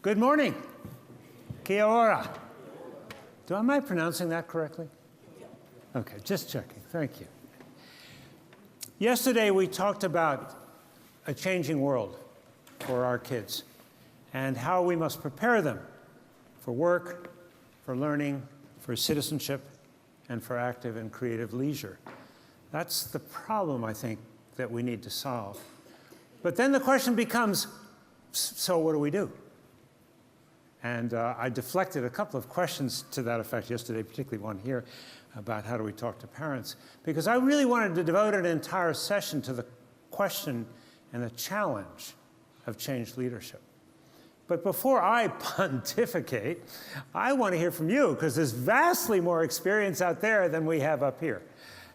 Good morning. Kia ora. Am I pronouncing that correctly? Okay, just checking. Thank you. Yesterday we talked about a changing world for our kids and how we must prepare them for work, for learning, for citizenship, and for active and creative leisure. That's the problem, I think, that we need to solve. But then the question becomes, so what do we do? And I deflected a couple of questions to that effect yesterday, particularly one here about how do we talk to parents, because I really wanted to devote an entire session to the question and the challenge of changed leadership. But before I pontificate, I want to hear from you, because there's vastly more experience out there than we have up here.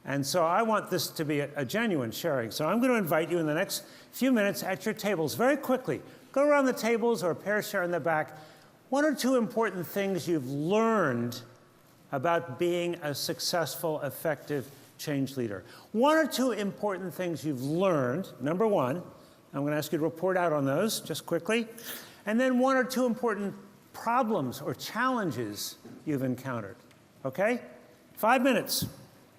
And so I want this to be a genuine sharing. So I'm going to invite you in the next few minutes at your tables, very quickly. Go around the tables or pair share in the back. One or two important things you've learned about being a successful, effective change leader. One or two important things you've learned. Number one, I'm going to ask you to report out on those just quickly. And then one or two important problems or challenges you've encountered. Okay? 5 minutes.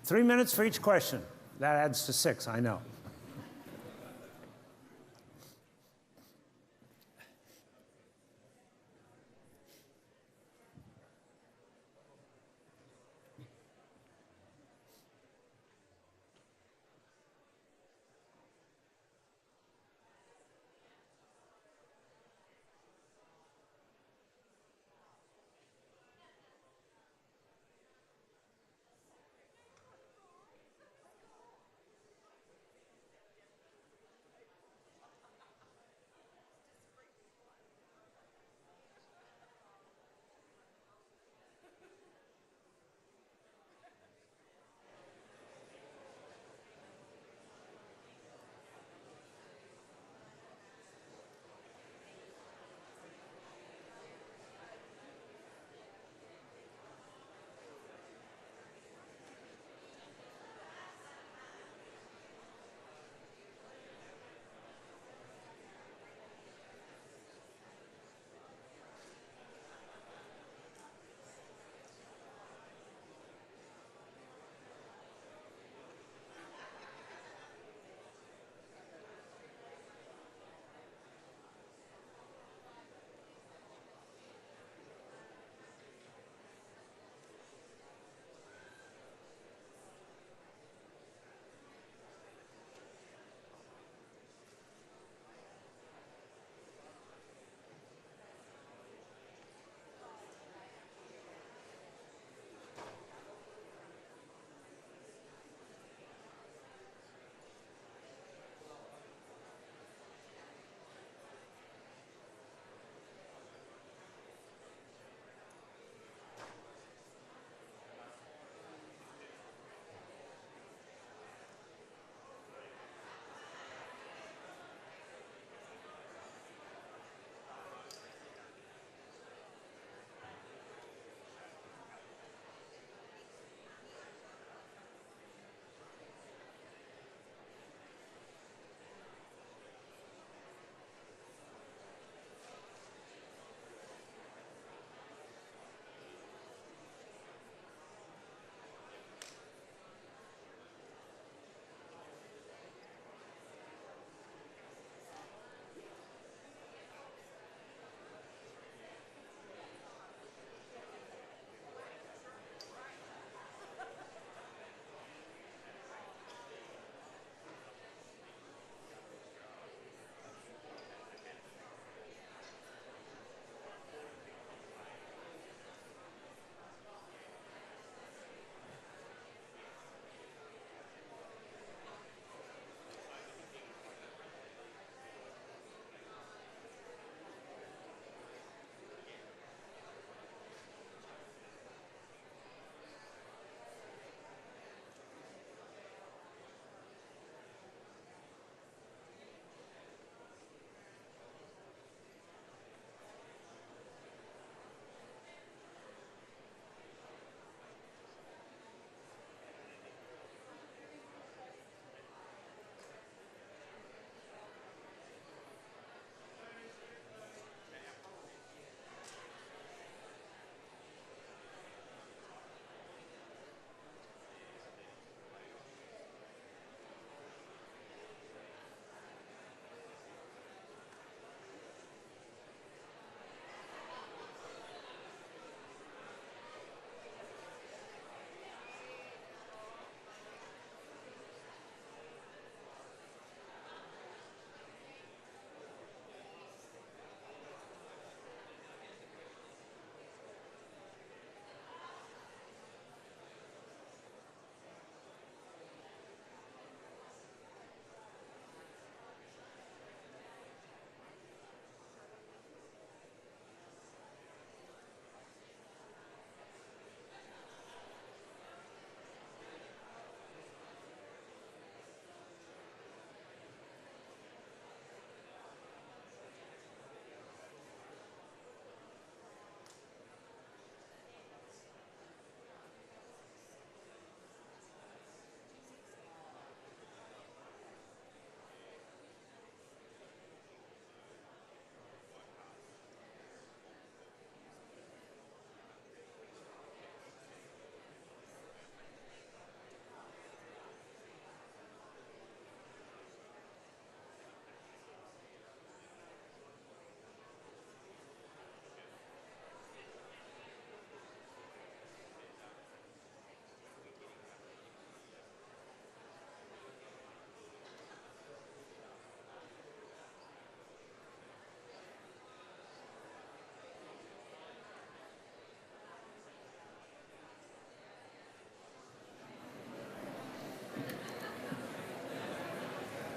3 minutes for each question. That adds to 6, I know.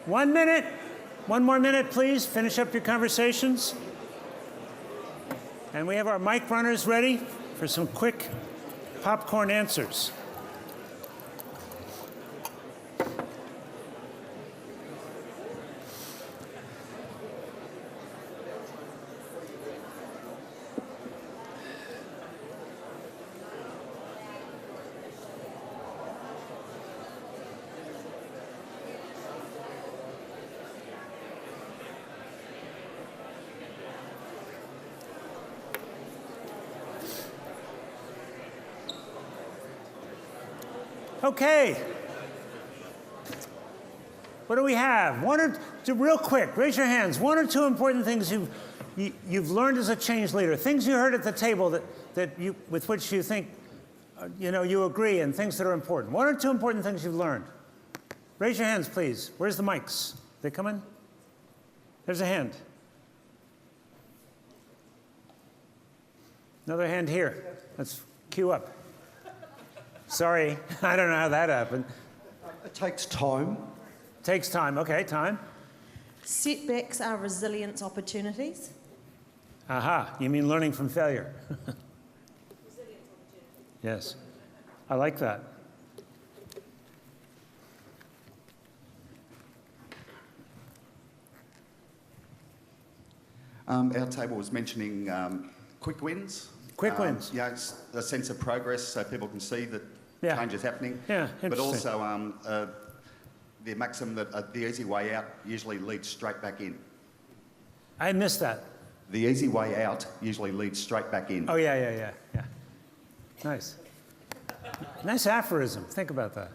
1 minute. 1 more minute, please. Finish up your conversations. And we have our mic runners ready for some quick popcorn answers. Okay. What do we have? One or two, real quick, raise your hands. 1 or 2 important things you've learned as a change leader. Things you heard at the table with which you think, you agree, and things that are important. 1 or 2 important things you've learned. Raise your hands, please. Where's the mics? They coming? There's a hand. Another hand here. Let's queue up. Sorry, I don't know how that happened. It takes time. Takes time. Okay, time. Setbacks are resilience opportunities. Aha, you mean learning from failure. Resilience opportunities. Yes, I like that. Our table was mentioning quick wins. Quick wins. Yeah, it's a sense of progress so people can see that change is happening. Yeah, but also the maxim that the easy way out usually leads straight back in. I missed that. The easy way out usually leads straight back in. Oh, yeah. Nice. Nice aphorism. Think about that.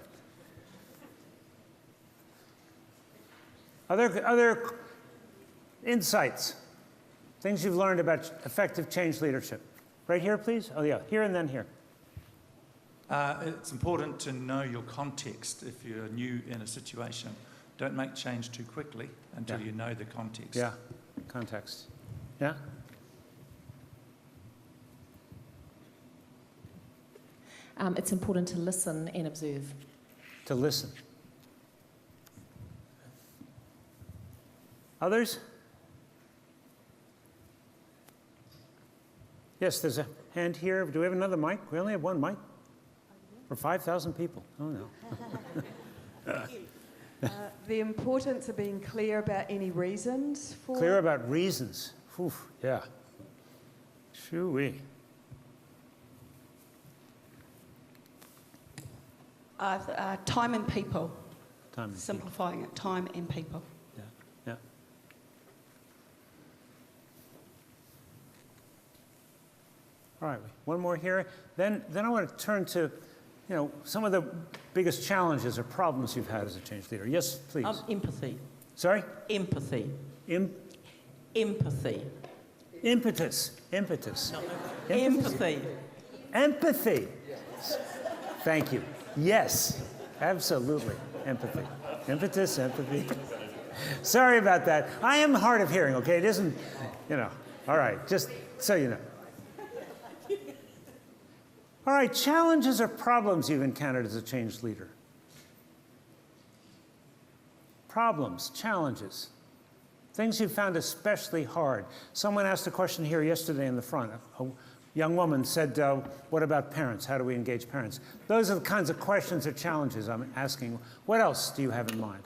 Other insights, things you've learned about effective change leadership. Right here, please. Oh, yeah. Here and then here. It's important to know your context if you're new in a situation. Don't make change too quickly until you know the context. Yeah, context. Yeah? It's important to listen and observe. To listen. Others? Yes, there's a hand here. Do we have another mic? We only have one mic? For 5,000 people? Oh, no. The importance of being clear about any reasons for... Clear about reasons. Oof, yeah. Shoo-wee. Time and people. Time and Simplifying it, time and people. Yeah. All right, one more here. Then I want to turn to, some of the biggest challenges or problems you've had as a change leader. Yes, please. Empathy. Sorry? Empathy. Empathy. Impetus. No. Empathy. Empathy. Thank you. Yes, absolutely. Empathy. Impetus, empathy. Sorry about that. I am hard of hearing, okay? It isn't, all right, just so you know. All right, challenges or problems you've encountered as a change leader. Problems, challenges, things you found especially hard. Someone asked a question here yesterday in the front. A young woman said, what about parents? How do we engage parents? Those are the kinds of questions or challenges I'm asking. What else do you have in mind?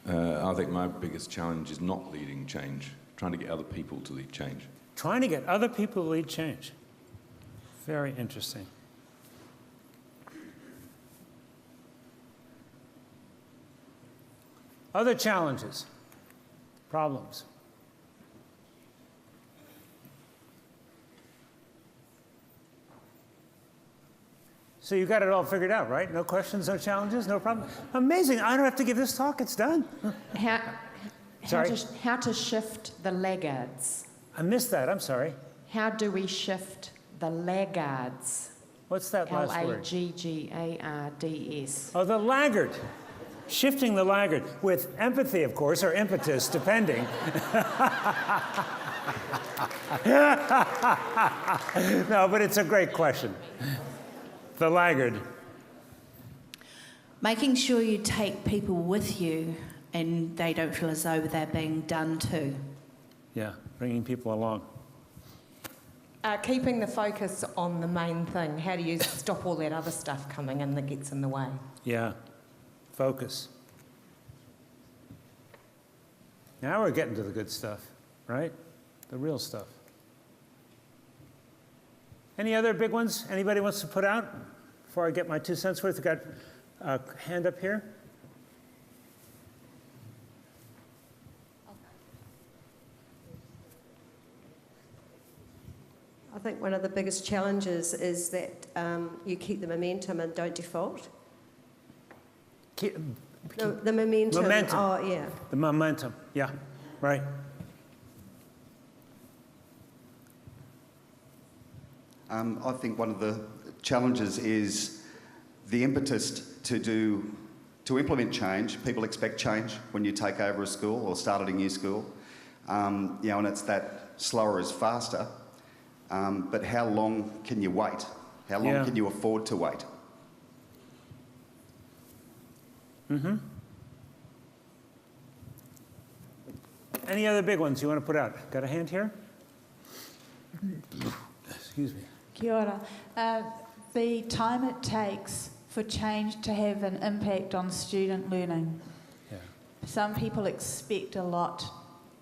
I think my biggest challenge is not leading change, trying to get other people to lead change. Trying to get other people to lead change. Very interesting. Other challenges, problems. So you got it all figured out, right? No questions, no challenges, no problem. Amazing. I don't have to give this talk. It's done. How to shift the laggards. I missed that. I'm sorry. How do we shift the laggards? What's that last word? Laggards. Oh, the laggard. Shifting the laggard with empathy, of course, or impetus, depending. No, but it's a great question. The laggard. Making sure you take people with you and they don't feel as though they're being done to. Yeah, bringing people along. Keeping the focus on the main thing. How do you stop all that other stuff coming in that gets in the way? Yeah, focus. Now we're getting to the good stuff, right? The real stuff. Any other big ones anybody wants to put out before I get my 2 cents worth? I've got a hand up here. I think one of the biggest challenges is that you keep the momentum and don't default. The momentum. Momentum. Oh, yeah. The momentum, yeah, right. I think one of the challenges is the impetus to implement change. People expect change when you take over a school or start at a new school. And it's that slower is faster. But how long can you wait? How long can you afford to wait? Mm-hmm. Any other big ones you want to put out? Got a hand here? Excuse me. Kia ora. The time it takes for change to have an impact on student learning. Yeah. Some people expect a lot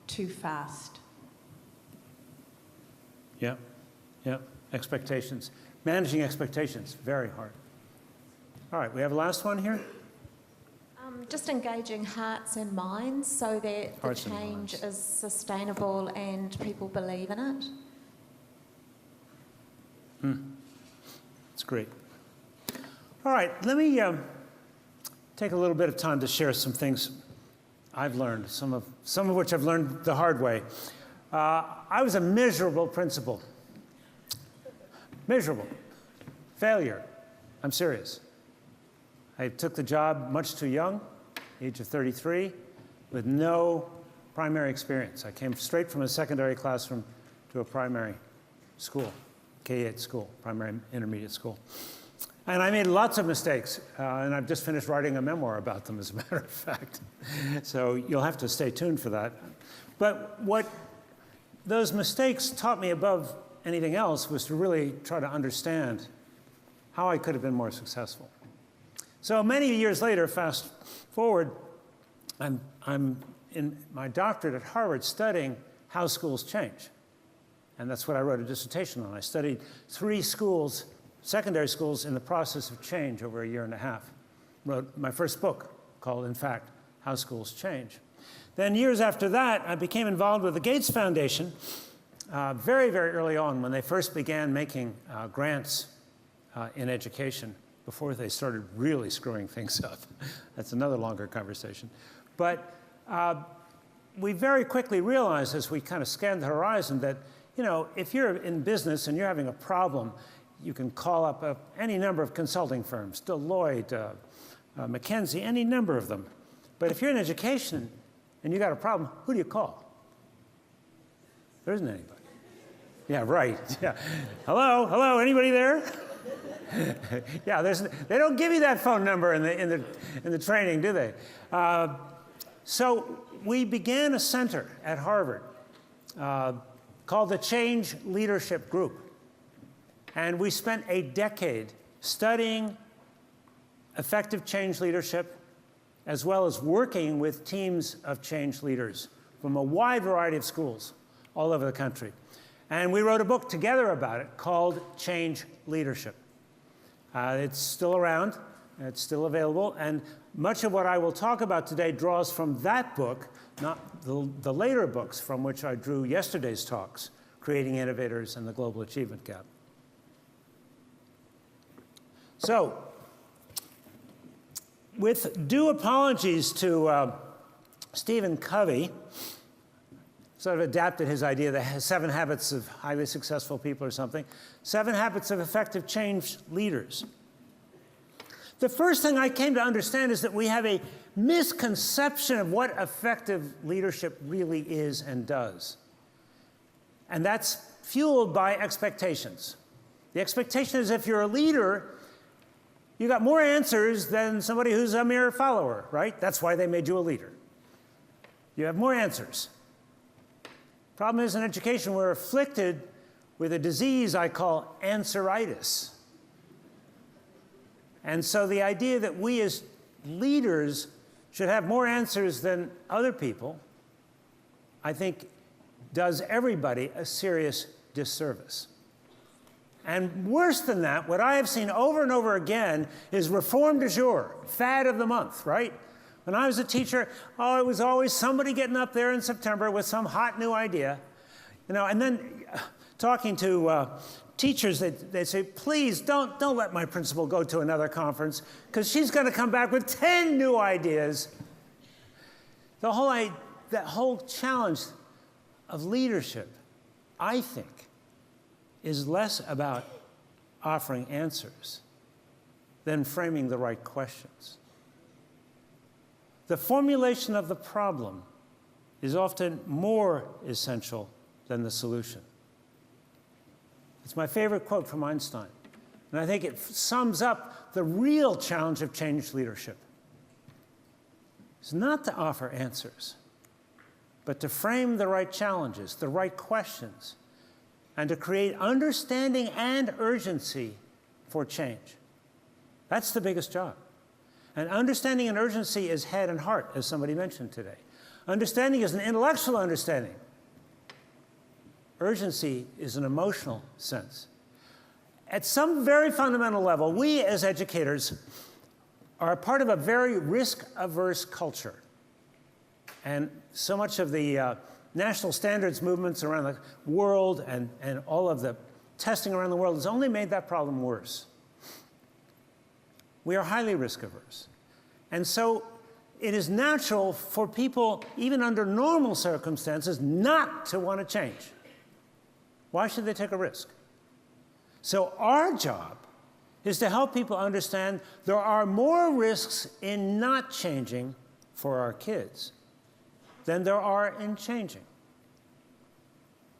too fast. Yeah, yeah. Expectations. Managing expectations, very hard. All right, we have a last one here. Just engaging hearts and minds so that the change is sustainable and people believe in it. That's great. All right, let me take a little bit of time to share some things I've learned, some of which I've learned the hard way. I was a miserable principal. Miserable. Failure. I'm serious. I took the job much too young, age of 33, with no primary experience. I came straight from a secondary classroom to a primary school, K-8 school, primary intermediate school. And I made lots of mistakes, and I've just finished writing a memoir about them, as a matter of fact. So you'll have to stay tuned for that. But what those mistakes taught me above anything else was to really try to understand how I could have been more successful. So many years later, fast forward, I'm in my doctorate at Harvard studying how schools change. And that's what I wrote a dissertation on. I studied 3 schools, secondary schools, in the process of change over a year and a half. Wrote my first book called, in fact, How Schools Change. Then years after that, I became involved with the Gates Foundation very, very early on when they first began making grants in education, before they started really screwing things up. That's another longer conversation. But we very quickly realized, as we kind of scanned the horizon, that if you're in business and you're having a problem, you can call up any number of consulting firms, Deloitte, McKinsey, any number of them. But if you're in education and you got a problem, who do you call? There isn't anybody. Yeah, right. Yeah. Hello, anybody there? Yeah, they don't give you that phone number in the training, do they? So we began a center at Harvard called the Change Leadership Group. And we spent a decade studying effective change leadership, as well as working with teams of change leaders from a wide variety of schools all over the country. And we wrote a book together about it called Change Leadership. It's still around, it's still available, and much of what I will talk about today draws from that book, not the later books from which I drew yesterday's talks, Creating Innovators and the Global Achievement Gap. So, with due apologies to Stephen Covey, sort of adapted his idea, the 7 habits of highly successful people or something, 7 habits of effective change leaders. The first thing I came to understand is that we have a misconception of what effective leadership really is and does. And that's fueled by expectations. The expectation is if you're a leader, you got more answers than somebody who's a mere follower, right? That's why they made you a leader. You have more answers. Problem is, in education, we're afflicted with a disease I call answeritis. And so the idea that we as leaders should have more answers than other people, I think, does everybody a serious disservice. And worse than that, what I have seen over and over again is reform du jour, fad of the month, right? When I was a teacher, oh, it was always somebody getting up there in September with some hot new idea, you know, and then talking to teachers, they say, please don't let my principal go to another conference because she's going to come back with 10 new ideas. That whole challenge of leadership, I think, is less about offering answers than framing the right questions. The formulation of the problem is often more essential than the solution. It's my favorite quote from Einstein, and I think it sums up the real challenge of change leadership. It's not to offer answers, but to frame the right challenges, the right questions, and to create understanding and urgency for change. That's the biggest job. And understanding and urgency is head and heart, as somebody mentioned today. Understanding is an intellectual understanding. Urgency is an emotional sense. At some very fundamental level, we as educators are a part of a very risk-averse culture. And so much of the national standards movements around the world and all of the testing around the world has only made that problem worse. We are highly risk-averse. And so it is natural for people, even under normal circumstances, not to want to change. Why should they take a risk? So our job is to help people understand there are more risks in not changing for our kids than there are in changing.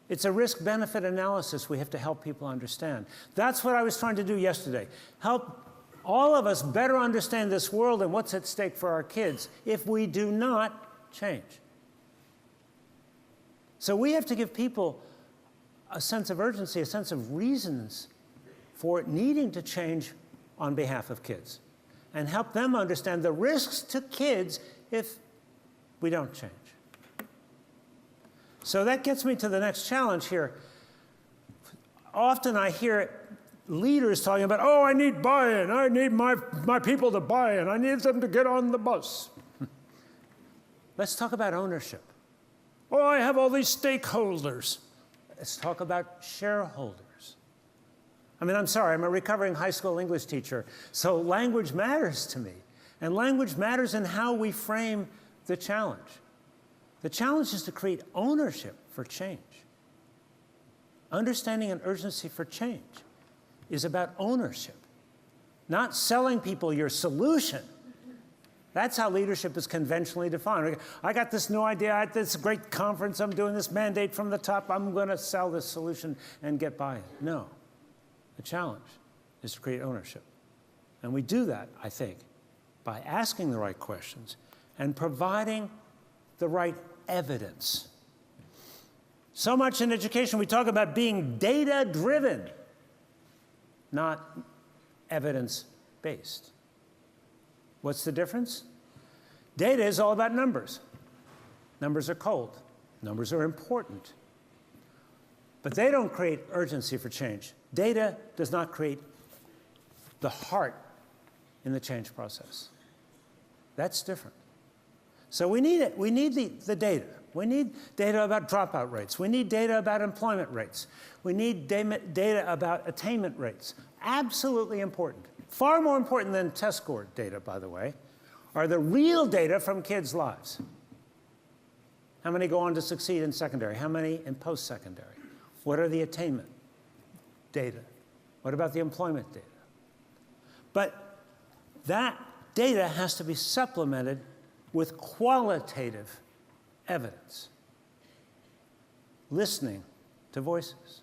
It's a risk-benefit analysis we have to help people understand. That's what I was trying to do yesterday. Help all of us better understand this world and what's at stake for our kids if we do not change. So we have to give people a sense of urgency, a sense of reasons for needing to change on behalf of kids, and help them understand the risks to kids if we don't change. So that gets me to the next challenge here. Often I hear leaders talking about, oh, I need buy-in. I need my people to buy in. I need them to get on the bus. Let's talk about ownership. Oh, I have all these stakeholders. Let's talk about shareholders. I mean, I'm sorry, I'm a recovering high school English teacher, so language matters to me. And language matters in how we frame the challenge. The challenge is to create ownership for change. Understanding and urgency for change is about ownership, not selling people your solution. That's how leadership is conventionally defined. I got this new idea at this great conference, I'm doing this mandate from the top, I'm going to sell this solution and get buy-in. No. The challenge is to create ownership. And we do that, I think, by asking the right questions and providing the right evidence. So much in education we talk about being data-driven, not evidence-based. What's the difference? Data is all about numbers. Numbers are cold. Numbers are important. But they don't create urgency for change. Data does not create the heart in the change process. That's different. So we need it. We need the data. We need data about dropout rates. We need data about employment rates. We need data about attainment rates. Absolutely important. Far more important than test score data, by the way, are the real data from kids' lives. How many go on to succeed in secondary? How many in post-secondary? What are the attainment data? What about the employment data? But that data has to be supplemented with qualitative evidence, listening to voices.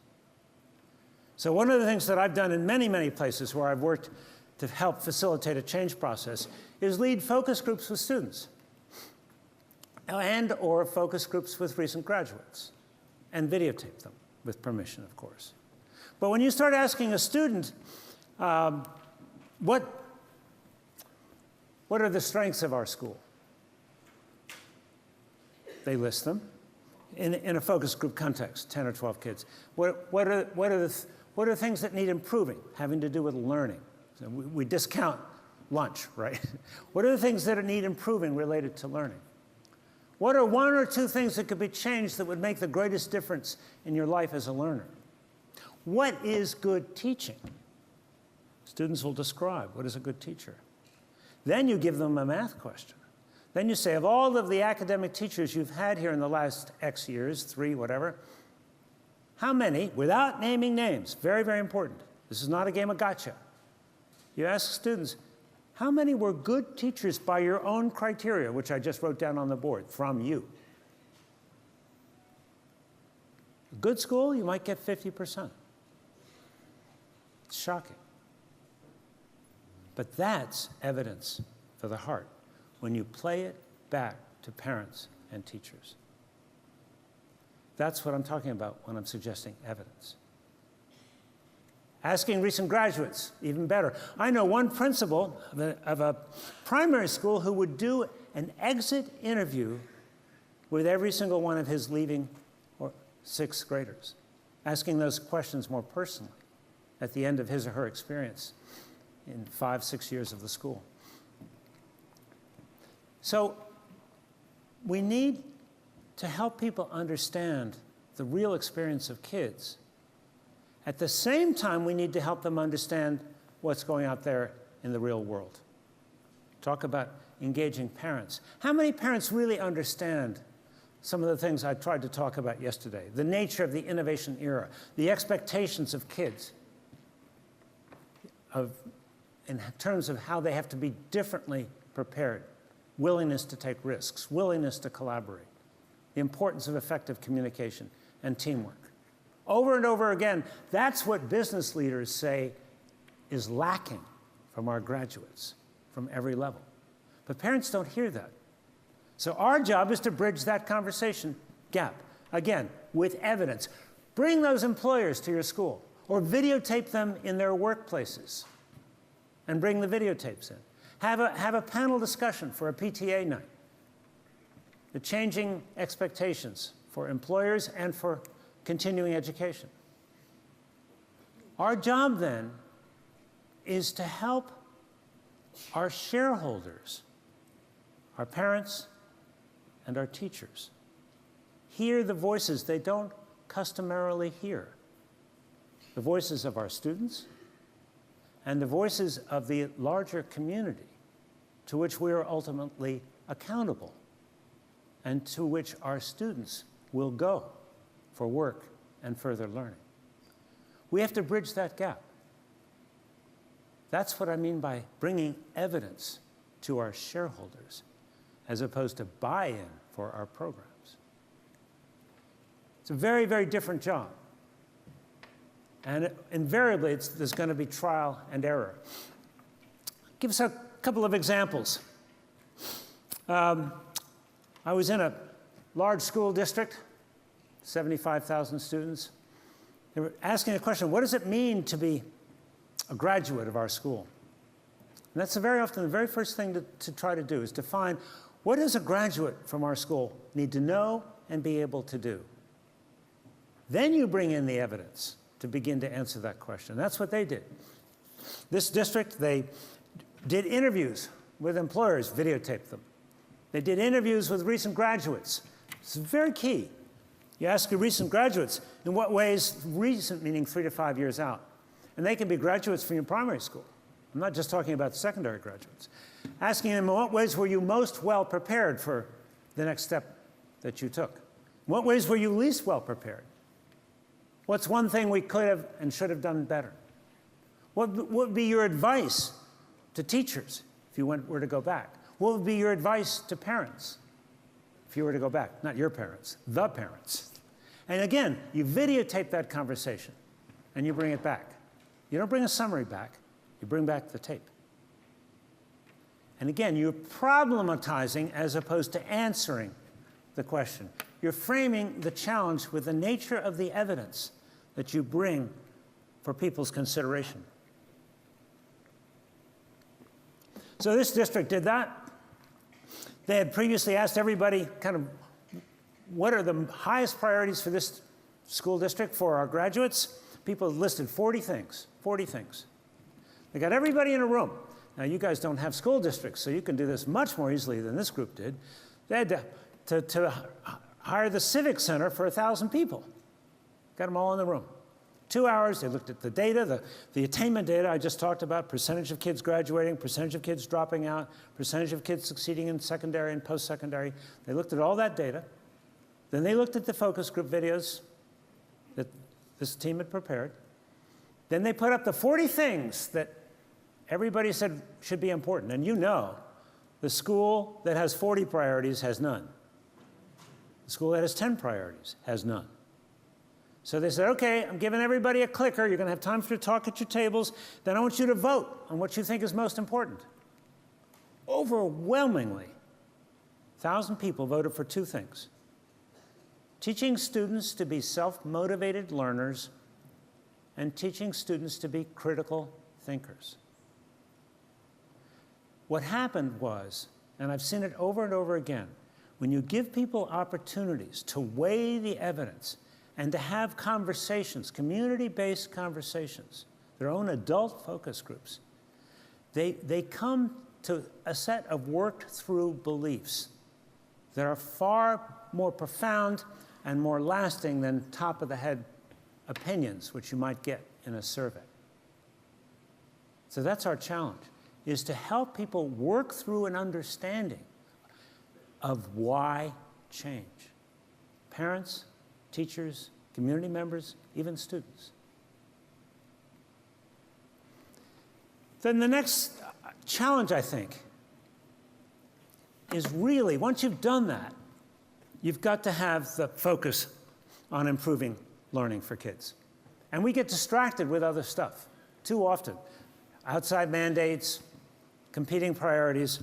So one of the things that I've done in many, many places where I've worked to help facilitate a change process is lead focus groups with students and or focus groups with recent graduates and videotape them with permission, of course. But when you start asking a student, what are the strengths of our school? They list them in a focus group context, 10 or 12 kids. What are things that need improving, having to do with learning? So we discount lunch, right? What are the things that need improving related to learning? What are one or two things that could be changed that would make the greatest difference in your life as a learner? What is good teaching? Students will describe what is a good teacher. Then you give them a math question. Then you say, of all of the academic teachers you've had here in the last X years, 3, whatever, how many, without naming names, very, very important, this is not a game of gotcha. You ask students, how many were good teachers by your own criteria, which I just wrote down on the board, from you? A good school, you might get 50%. It's shocking. But that's evidence for the heart when you play it back to parents and teachers. That's what I'm talking about when I'm suggesting evidence. Asking recent graduates, even better. I know one principal of a primary school who would do an exit interview with every single one of his leaving sixth graders, asking those questions more personally at the end of his or her experience in 5, 6 years of the school. So we need to help people understand the real experience of kids. At the same time, we need to help them understand what's going out there in the real world. Talk about engaging parents. How many parents really understand some of the things I tried to talk about yesterday? The nature of the innovation era, the expectations of kids, in terms of how they have to be differently prepared, willingness to take risks, willingness to collaborate, the importance of effective communication and teamwork. Over and over again, that's what business leaders say is lacking from our graduates from every level. But parents don't hear that. So our job is to bridge that conversation gap, again, with evidence. Bring those employers to your school or videotape them in their workplaces and bring the videotapes in. Have a panel discussion for a PTA night. The changing expectations for employers and for continuing education. Our job then is to help our shareholders, our parents and our teachers, hear the voices they don't customarily hear. The voices of our students and the voices of the larger community to which we are ultimately accountable and to which our students will go for work and further learning. We have to bridge that gap. That's what I mean by bringing evidence to our shareholders as opposed to buy-in for our programs. It's a very, very different job. And invariably, there's going to be trial and error. Give us a couple of examples. I was in a large school district, 75,000 students. They were asking the question, what does it mean to be a graduate of our school? And that's very often the very first thing to try to do is define what does a graduate from our school need to know and be able to do? Then you bring in the evidence to begin to answer that question. That's what they did. This district, they did interviews with employers, videotaped them. They did interviews with recent graduates. This is very key. You ask your recent graduates, in what ways, recent meaning 3 to 5 years out. And they can be graduates from your primary school. I'm not just talking about secondary graduates. Asking them, in what ways were you most well prepared for the next step that you took? In what ways were you least well prepared? What's one thing we could have and should have done better? What would be your advice to teachers if you were to go back? What would be your advice to parents if you were to go back? Not your parents, the parents. And again, you videotape that conversation and you bring it back. You don't bring a summary back, you bring back the tape. And again, you're problematizing as opposed to answering the question. You're framing the challenge with the nature of the evidence that you bring for people's consideration. So this district did that. They had previously asked everybody kind of what are the highest priorities for this school district for our graduates. People listed 40 things, 40 things. They got everybody in a room. Now, you guys don't have school districts, so you can do this much more easily than this group did. They had to hire the Civic Center for 1,000 people. Got them all in the room. 2 hours, they looked at the data, the attainment data I just talked about, percentage of kids graduating, percentage of kids dropping out, percentage of kids succeeding in secondary and post-secondary. They looked at all that data. Then they looked at the focus group videos that this team had prepared. Then they put up the 40 things that everybody said should be important. And you know, the school that has 40 priorities has none. The school that has 10 priorities has none. So they said, okay, I'm giving everybody a clicker. You're going to have time for you to talk at your tables. Then I want you to vote on what you think is most important. Overwhelmingly, 1,000 people voted for 2 things. Teaching students to be self-motivated learners and teaching students to be critical thinkers. What happened was, and I've seen it over and over again, when you give people opportunities to weigh the evidence and to have conversations, community-based conversations, their own adult focus groups, they come to a set of worked-through beliefs that are far more profound and more lasting than top-of-the-head opinions, which you might get in a survey. So that's our challenge, is to help people work through an understanding of why change. Parents, teachers, community members, even students. Then the next challenge, I think, is really, once you've done that, you've got to have the focus on improving learning for kids. And we get distracted with other stuff too often. Outside mandates, competing priorities.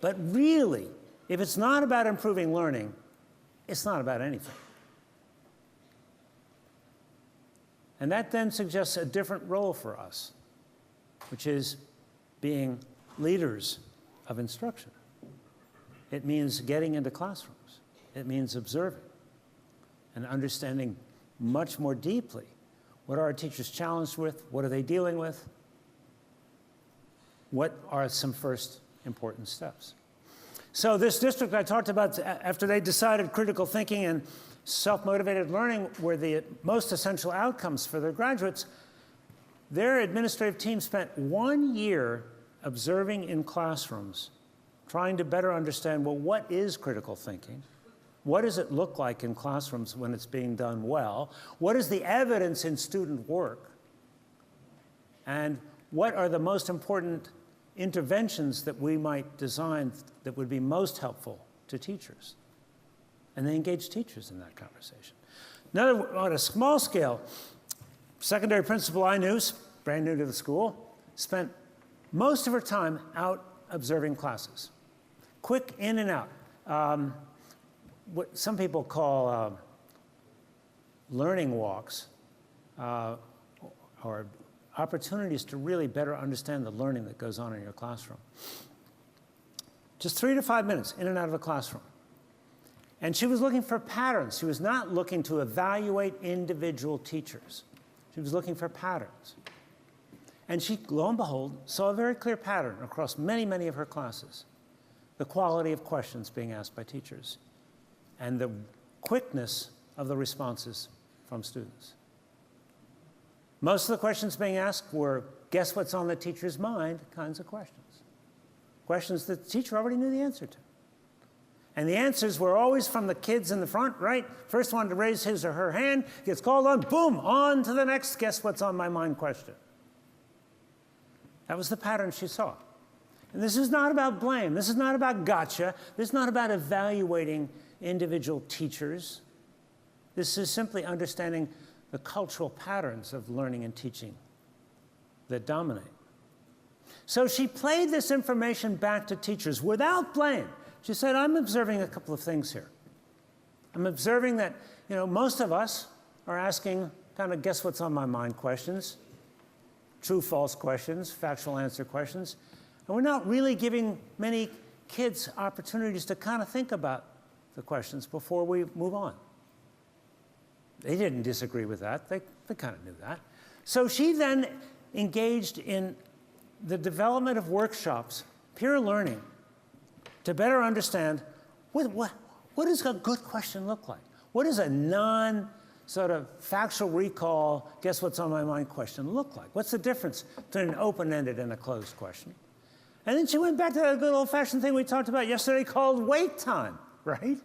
But really, if it's not about improving learning, it's not about anything. And that then suggests a different role for us, which is being leaders of instruction. It means getting into classrooms. It means observing and understanding much more deeply what are our teachers challenged with, what are they dealing with, what are some first important steps. So this district I talked about, after they decided critical thinking and self-motivated learning were the most essential outcomes for their graduates, their administrative team spent 1 year observing in classrooms, trying to better understand, well, what is critical thinking? What does it look like in classrooms when it's being done well? What is the evidence in student work? And what are the most important interventions that we might design that would be most helpful to teachers? And they engage teachers in that conversation. Another, on a small scale, secondary principal I knew, brand new to the school, spent most of her time out observing classes. Quick in and out. What some people call learning walks, or opportunities to really better understand the learning that goes on in your classroom. Just 3 to 5 minutes in and out of a classroom. And she was looking for patterns. She was not looking to evaluate individual teachers. She was looking for patterns. And she, lo and behold, saw a very clear pattern across many, many of her classes. The quality of questions being asked by teachers and the quickness of the responses from students. Most of the questions being asked were, guess what's on the teacher's mind kinds of questions. Questions that the teacher already knew the answer to. And the answers were always from the kids in the front, right? First one to raise his or her hand, gets called on, boom, on to the next guess what's on my mind question. That was the pattern she saw. And this is not about blame. This is not about gotcha. This is not about evaluating individual teachers. This is simply understanding the cultural patterns of learning and teaching that dominate. So she played this information back to teachers without blame. She said, I'm observing a couple of things here. I'm observing that, most of us are asking kind of guess what's on my mind questions, true, false questions, factual answer questions. And we're not really giving many kids opportunities to kind of think about the questions before we move on. They didn't disagree with that. They kind of knew that. So she then engaged in the development of workshops, peer learning, to better understand what does a good question look like? What does a sort of factual recall, guess what's on my mind question look like? What's the difference between an open-ended and a closed question? And then she went back to that good old-fashioned thing we talked about yesterday called wait time, right?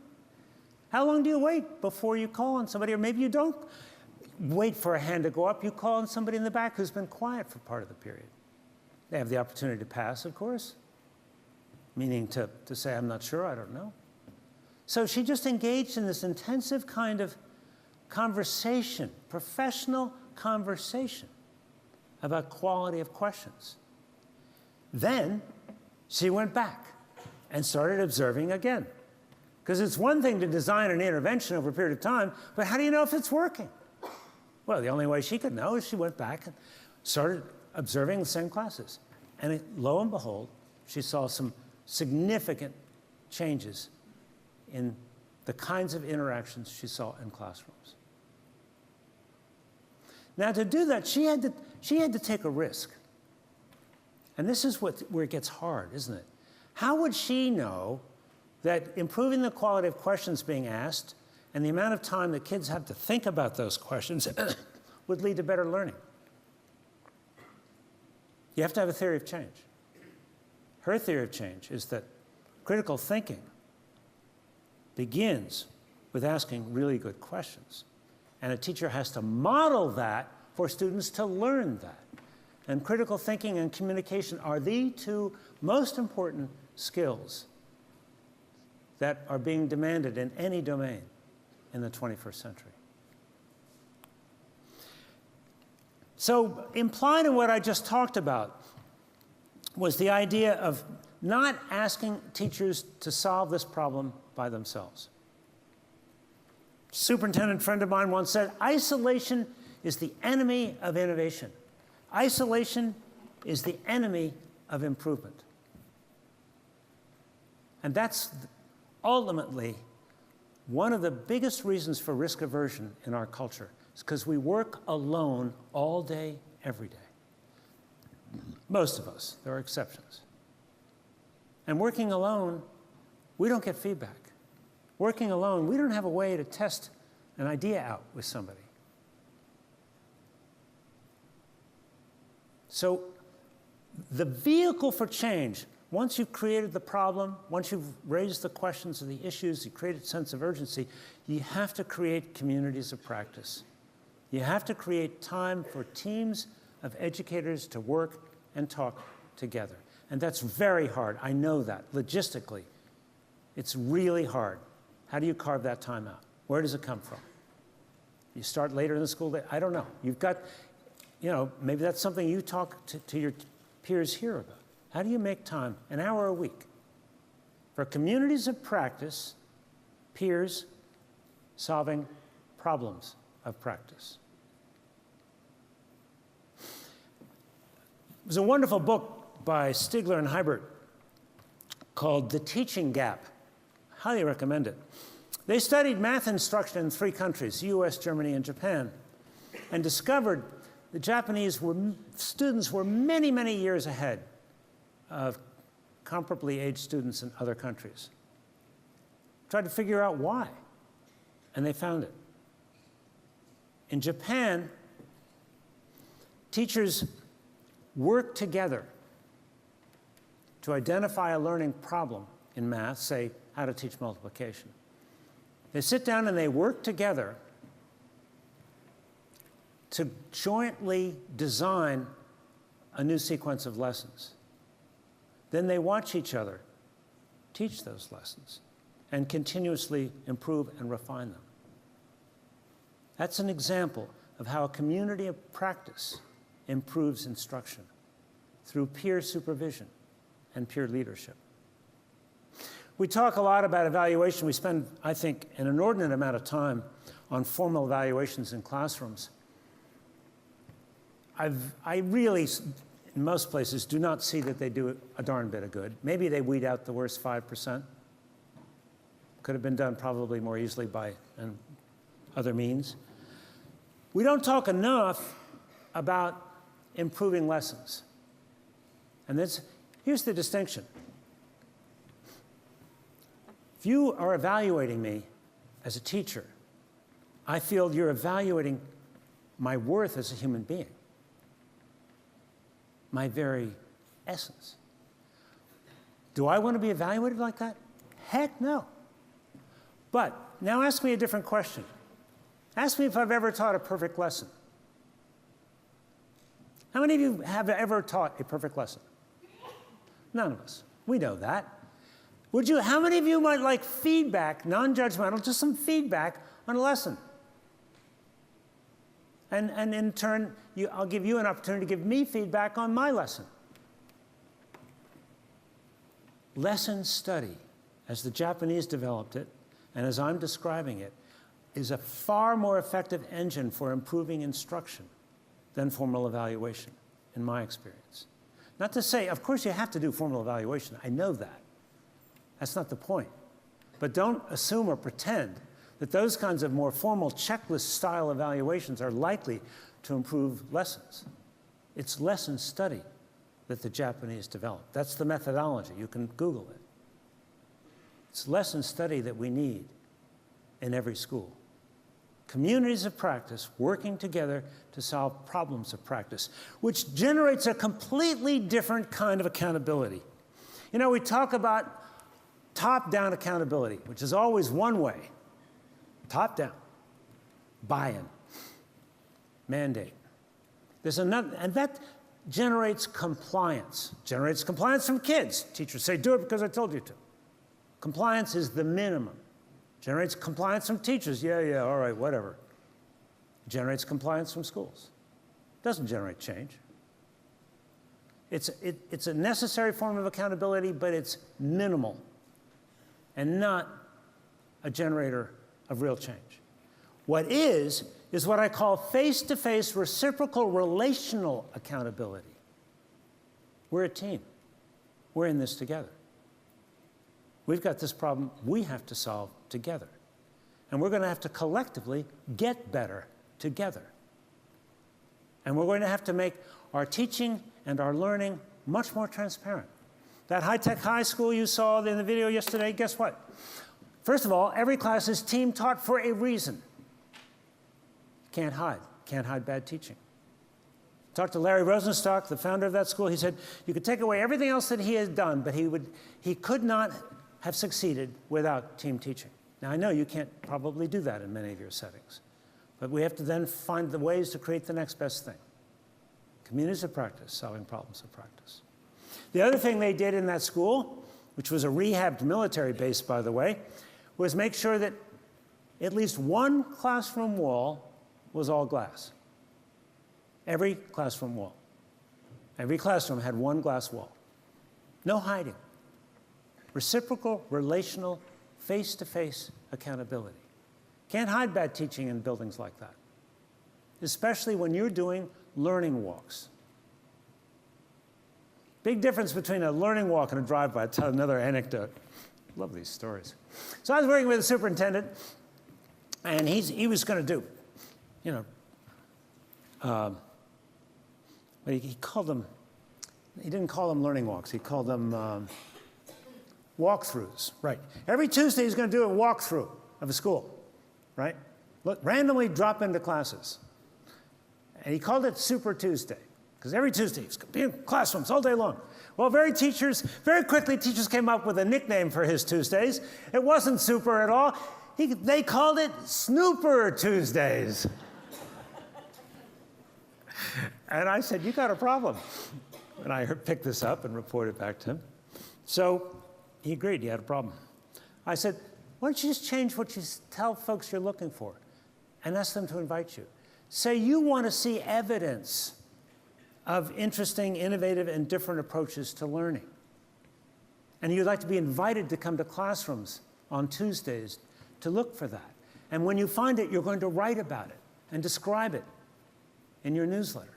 How long do you wait before you call on somebody? Or maybe you don't wait for a hand to go up. You call on somebody in the back who's been quiet for part of the period. They have the opportunity to pass, of course, meaning to say, I'm not sure, I don't know. So she just engaged in this intensive kind of conversation, professional conversation about quality of questions. Then she went back and started observing again. Because it's one thing to design an intervention over a period of time, but how do you know if it's working? Well, the only way she could know is she went back and started observing the same classes. And lo and behold, she saw some significant changes in the kinds of interactions she saw in classrooms. Now, to do that, she had to take a risk. And this is where it gets hard, isn't it? How would she know that improving the quality of questions being asked and the amount of time that kids have to think about those questions would lead to better learning? You have to have a theory of change. Her theory of change is that critical thinking begins with asking really good questions. And a teacher has to model that for students to learn that. And critical thinking and communication are the two most important skills that are being demanded in any domain in the 21st century. So implied in what I just talked about was the idea of not asking teachers to solve this problem by themselves. A superintendent friend of mine once said, isolation is the enemy of innovation. Isolation is the enemy of improvement. And that's ultimately one of the biggest reasons for risk aversion in our culture. It's because we work alone all day, every day. Most of us. There are exceptions. And working alone, we don't get feedback. Working alone, we don't have a way to test an idea out with somebody. So the vehicle for change, once you've created the problem, once you've raised the questions and the issues, you create a sense of urgency, you have to create communities of practice. You have to create time for teams of educators to work and talk together. And that's very hard. I know that. Logistically, it's really hard. How do you carve that time out? Where does it come from? You start later in the school day? I don't know. You've got, maybe that's something you talk to your peers here about. How do you make time, an hour a week, for communities of practice, peers solving problems of practice? There's a wonderful book by Stigler and Hybert called The Teaching Gap. Highly recommend it. They studied math instruction in 3 countries, US, Germany, and Japan, and discovered the Japanese students were many, many years ahead of comparably aged students in other countries. Tried to figure out why, and they found it. In Japan, teachers work together to identify a learning problem in math, say how to teach multiplication. They sit down and they work together to jointly design a new sequence of lessons. then they watch each other teach those lessons and continuously improve and refine them. That's an example of how a community of practice improves instruction through peer supervision and peer leadership. We talk a lot about evaluation. We spend, I think, an inordinate amount of time on formal evaluations in classrooms. I really, in most places, do not see that they do a darn bit of good. Maybe they weed out the worst 5%. Could have been done probably more easily by other means. We don't talk enough about improving lessons. And here's the distinction. If you are evaluating me as a teacher, I feel you're evaluating my worth as a human being, my very essence. Do I want to be evaluated like that? Heck no. But now ask me a different question. Ask me if I've ever taught a perfect lesson. How many of you have ever taught a perfect lesson? None of us. We know that. How many of you might like feedback, non-judgmental, just some feedback on a lesson? And in turn, I'll give you an opportunity to give me feedback on my lesson. Lesson study, as the Japanese developed it, and as I'm describing it, is a far more effective engine for improving instruction than formal evaluation, in my experience. Not to say, of course you have to do formal evaluation. I know that. That's not the point. But don't assume or pretend that those kinds of more formal checklist-style evaluations are likely to improve lessons. It's lesson study that the Japanese developed. That's the methodology. You can Google it. It's lesson study that we need in every school. Communities of practice working together to solve problems of practice, which generates a completely different kind of accountability. You know, we talk about top-down accountability, which is always one way. Top-down, buy-in, mandate. There's another, and that generates compliance. Generates compliance from kids. Teachers say, do it because I told you to. Compliance is the minimum. Generates compliance from teachers. Yeah, all right, whatever. Generates compliance from schools. Doesn't generate change. It's a necessary form of accountability, but it's minimal and not a generator of real change. What is what I call face-to-face reciprocal relational accountability. We're a team. We're in this together. We've got this problem we have to solve together. And we're going to have to collectively get better together. And we're going to have to make our teaching and our learning much more transparent. That high-tech high school you saw in the video yesterday, guess what? First of all, every class is team taught for a reason. Can't hide bad teaching. Talked to Larry Rosenstock, the founder of that school. He said you could take away everything else that he has done, but he could not have succeeded without team teaching. Now, I know you can't probably do that in many of your settings, but we have to then find the ways to create the next best thing. Communities of practice, solving problems of practice. The other thing they did in that school, which was a rehabbed military base, by the way, was make sure that at least one classroom wall was all glass. Every classroom wall. Every classroom had one glass wall. No hiding. Reciprocal, relational, face-to-face accountability. Can't hide bad teaching in buildings like that, especially when you're doing learning walks. Big difference between a learning walk and a drive-by. I'll tell another anecdote. Love these stories. So I was working with a superintendent, and he was going to do, he called them, he didn't call them learning walks, he called them walkthroughs, right. Every Tuesday he's going to do a walkthrough of a school, right? Randomly drop into classes. And he called it Super Tuesday, because every Tuesday he's going to be in classrooms all day long. Well, very quickly teachers came up with a nickname for his Tuesdays. It wasn't super at all. They called it Snooper Tuesdays. And I said, you got a problem. And I picked this up and reported back to him. So he agreed he had a problem. I said, why don't you just change what you tell folks you're looking for and ask them to invite you. Say you want to see evidence of interesting, innovative, and different approaches to learning. And you'd like to be invited to come to classrooms on Tuesdays to look for that. And when you find it, you're going to write about it and describe it in your newsletter.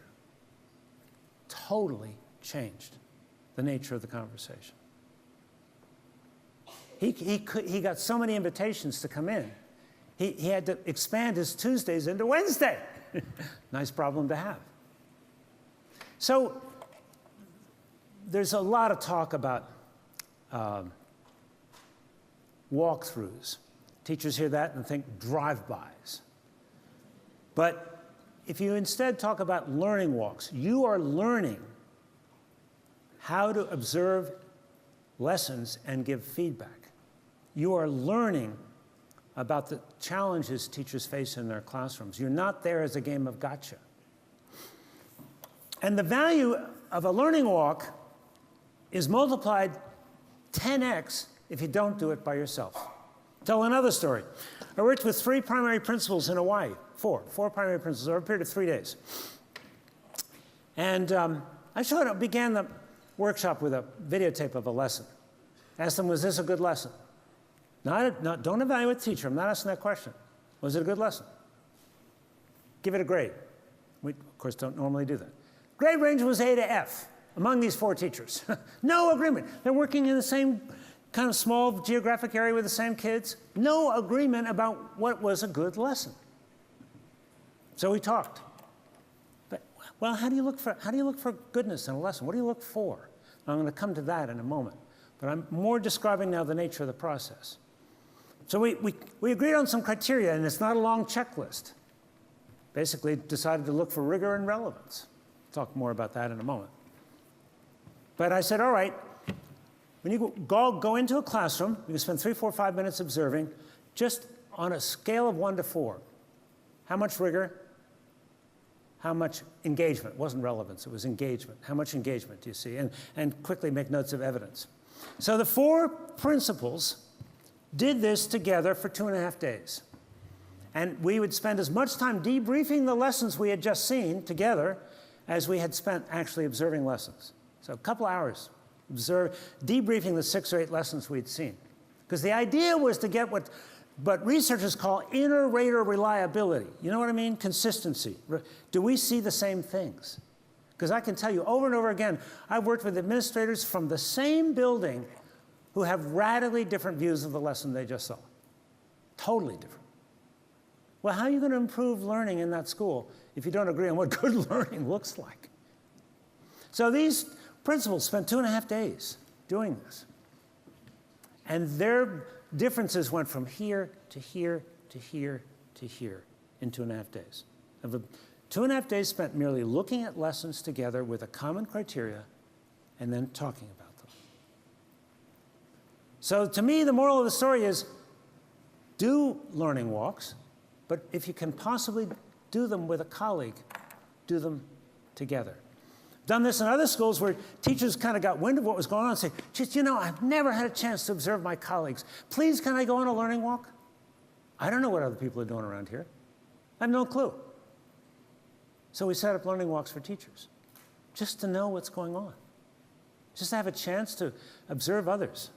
Totally changed the nature of the conversation. He got so many invitations to come in, he had to expand his Tuesdays into Wednesday. Nice problem to have. So there's a lot of talk about walkthroughs. Teachers hear that and think drive-bys. But if you instead talk about learning walks, you are learning how to observe lessons and give feedback. You are learning about the challenges teachers face in their classrooms. You're not there as a game of gotcha. And the value of a learning walk is multiplied 10x if you don't do it by yourself. Tell another story. I worked with 3 primary principals in Hawaii, four primary principals over a period of 3 days. And I began the workshop with a videotape of a lesson. Asked them, was this a good lesson? Don't evaluate the teacher. I'm not asking that question. Was it a good lesson? Give it a grade. We, of course, don't normally do that. Grade range was A to F among these 4 teachers. No agreement. They're working in the same kind of small geographic area with the same kids. No agreement about what was a good lesson. So we talked. But, well, how do you look for goodness in a lesson? What do you look for? I'm going to come to that in a moment. But I'm more describing now the nature of the process. So we agreed on some criteria, and it's not a long checklist. Basically decided to look for rigor and relevance. Talk more about that in a moment. But I said, all right, when you go into a classroom, you can spend 3, 4, 5 minutes observing, just on a scale of 1 to 4. How much rigor? How much engagement? It wasn't relevance, it was engagement. How much engagement do you see? And quickly make notes of evidence. So the 4 principals did this together for 2.5 days. And we would spend as much time debriefing the lessons we had just seen together as we had spent actually observing lessons. So a couple hours debriefing the 6 or 8 lessons we'd seen. Because the idea was to get what researchers call inter-rater reliability. You know what I mean? Consistency. Do we see the same things? Because I can tell you over and over again, I've worked with administrators from the same building who have radically different views of the lesson they just saw. Totally different. Well, how are you going to improve learning in that school if you don't agree on what good learning looks like? So these principals spent 2.5 days doing this. And their differences went from here to here to here to here in 2.5 days. 2.5 days spent merely looking at lessons together with a common criteria and then talking about them. So to me, the moral of the story is do learning walks, but if you can possibly do them with a colleague, do them together. Done this in other schools where teachers kind of got wind of what was going on and say, just, you know, I've never had a chance to observe my colleagues. Please, can I go on a learning walk? I don't know what other people are doing around here. I have no clue. So we set up learning walks for teachers, just to know what's going on, just to have a chance to observe others.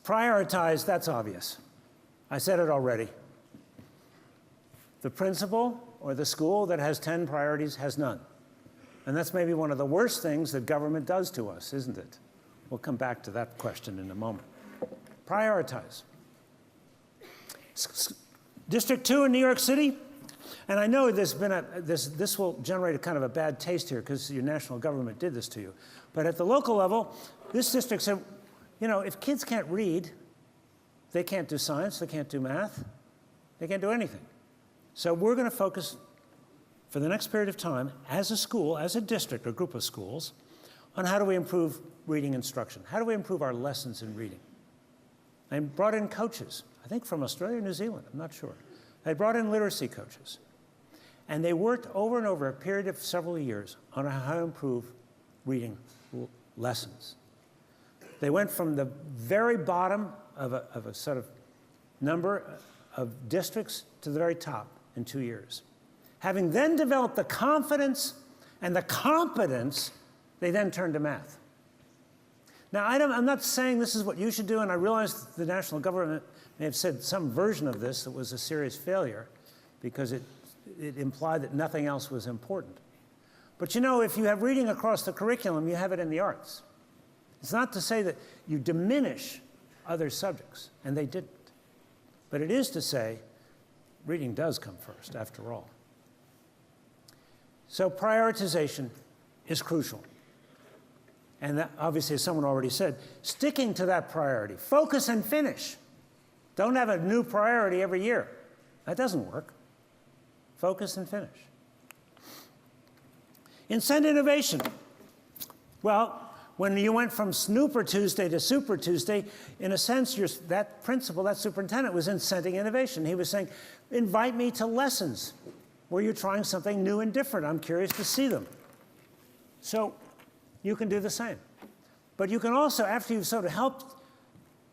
Prioritize, that's obvious. I said it already. The principal or the school that has 10 priorities has none. And that's maybe one of the worst things that government does to us, isn't it? We'll come back to that question in a moment. Prioritize. District 2 in New York City, and I know this will generate a kind of a bad taste here because your national government did this to you. But at the local level, this district said, you know, if kids can't read, they can't do science, they can't do math, they can't do anything. So we're going to focus for the next period of time as a school, as a district or group of schools, on how do we improve reading instruction? How do we improve our lessons in reading? I brought in coaches, I think from Australia or New Zealand, I'm not sure. I brought in literacy coaches. And they worked over and over a period of several years on how to improve reading lessons. They went from the very bottom of a sort of number of districts to the very top in 2 years. Having then developed the confidence and the competence, they then turned to math. Now, I'm not saying this is what you should do, and I realize the national government may have said some version of this that was a serious failure because it implied that nothing else was important. But you know, if you have reading across the curriculum, you have it in the arts. It's not to say that you diminish other subjects, and they didn't. But it is to say reading does come first, after all. So prioritization is crucial. And that, obviously, as someone already said, sticking to that priority. Focus and finish. Don't have a new priority every year. That doesn't work. Focus and finish. Incent innovation. Well, when you went from Snooper Tuesday to Super Tuesday, in a sense, that principal, that superintendent, was incenting innovation. He was saying, invite me to lessons where you're trying something new and different. I'm curious to see them. So you can do the same. But you can also, after you've sort of helped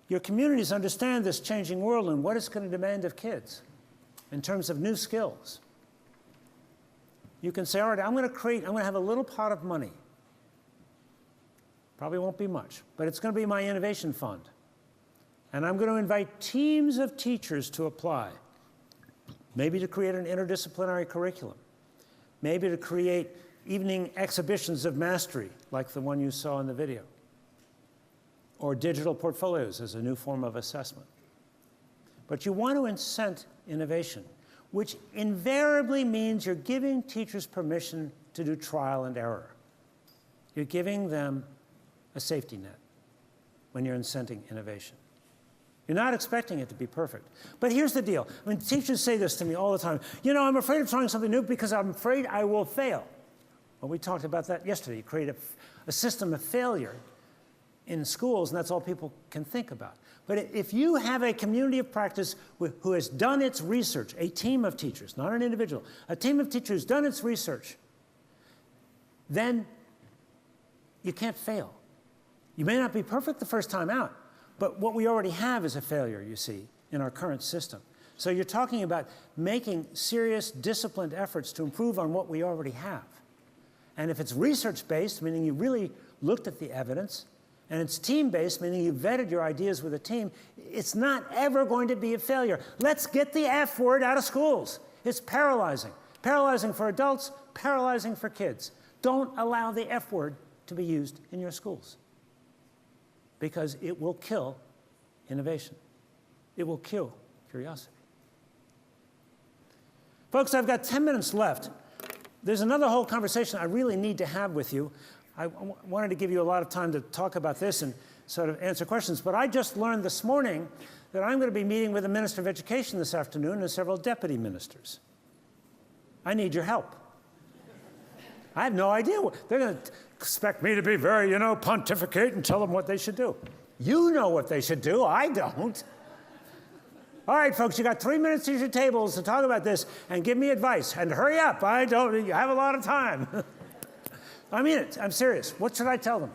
your communities understand this changing world and what it's going to demand of kids in terms of new skills, you can say, all right, I'm going to have a little pot of money. Probably won't be much, but it's going to be my innovation fund. And I'm going to invite teams of teachers to apply, maybe to create an interdisciplinary curriculum, maybe to create evening exhibitions of mastery, like the one you saw in the video, or digital portfolios as a new form of assessment. But you want to incent innovation, which invariably means you're giving teachers permission to do trial and error. You're giving them a safety net when you're incenting innovation. You're not expecting it to be perfect. But here's the deal. I mean, teachers say this to me all the time. You know, I'm afraid of trying something new because I'm afraid I will fail. Well, we talked about that yesterday. You create a system of failure in schools, and that's all people can think about. But if you have a community of practice who has done its research, a team of teachers, not an individual, a team of teachers who's done its research, then you can't fail. You may not be perfect the first time out, but what we already have is a failure, you see, in our current system. So you're talking about making serious, disciplined efforts to improve on what we already have. And if it's research-based, meaning you really looked at the evidence, and it's team-based, meaning you vetted your ideas with a team, it's not ever going to be a failure. Let's get the F word out of schools. It's paralyzing. Paralyzing for adults, paralyzing for kids. Don't allow the F word to be used in your schools, because it will kill innovation. It will kill curiosity. Folks, I've got 10 minutes left. There's another whole conversation I really need to have with you. I wanted to give you a lot of time to talk about this and sort of answer questions, but I just learned this morning that I'm going to be meeting with the Minister of Education this afternoon and several deputy ministers. I need your help. I have no idea. They're going to expect me to be very, pontificate and tell them what they should do. You know what they should do. I don't. All right, folks, you got 3 minutes at your tables to talk about this and give me advice. And hurry up. You have a lot of time. I mean it. I'm serious. What should I tell them?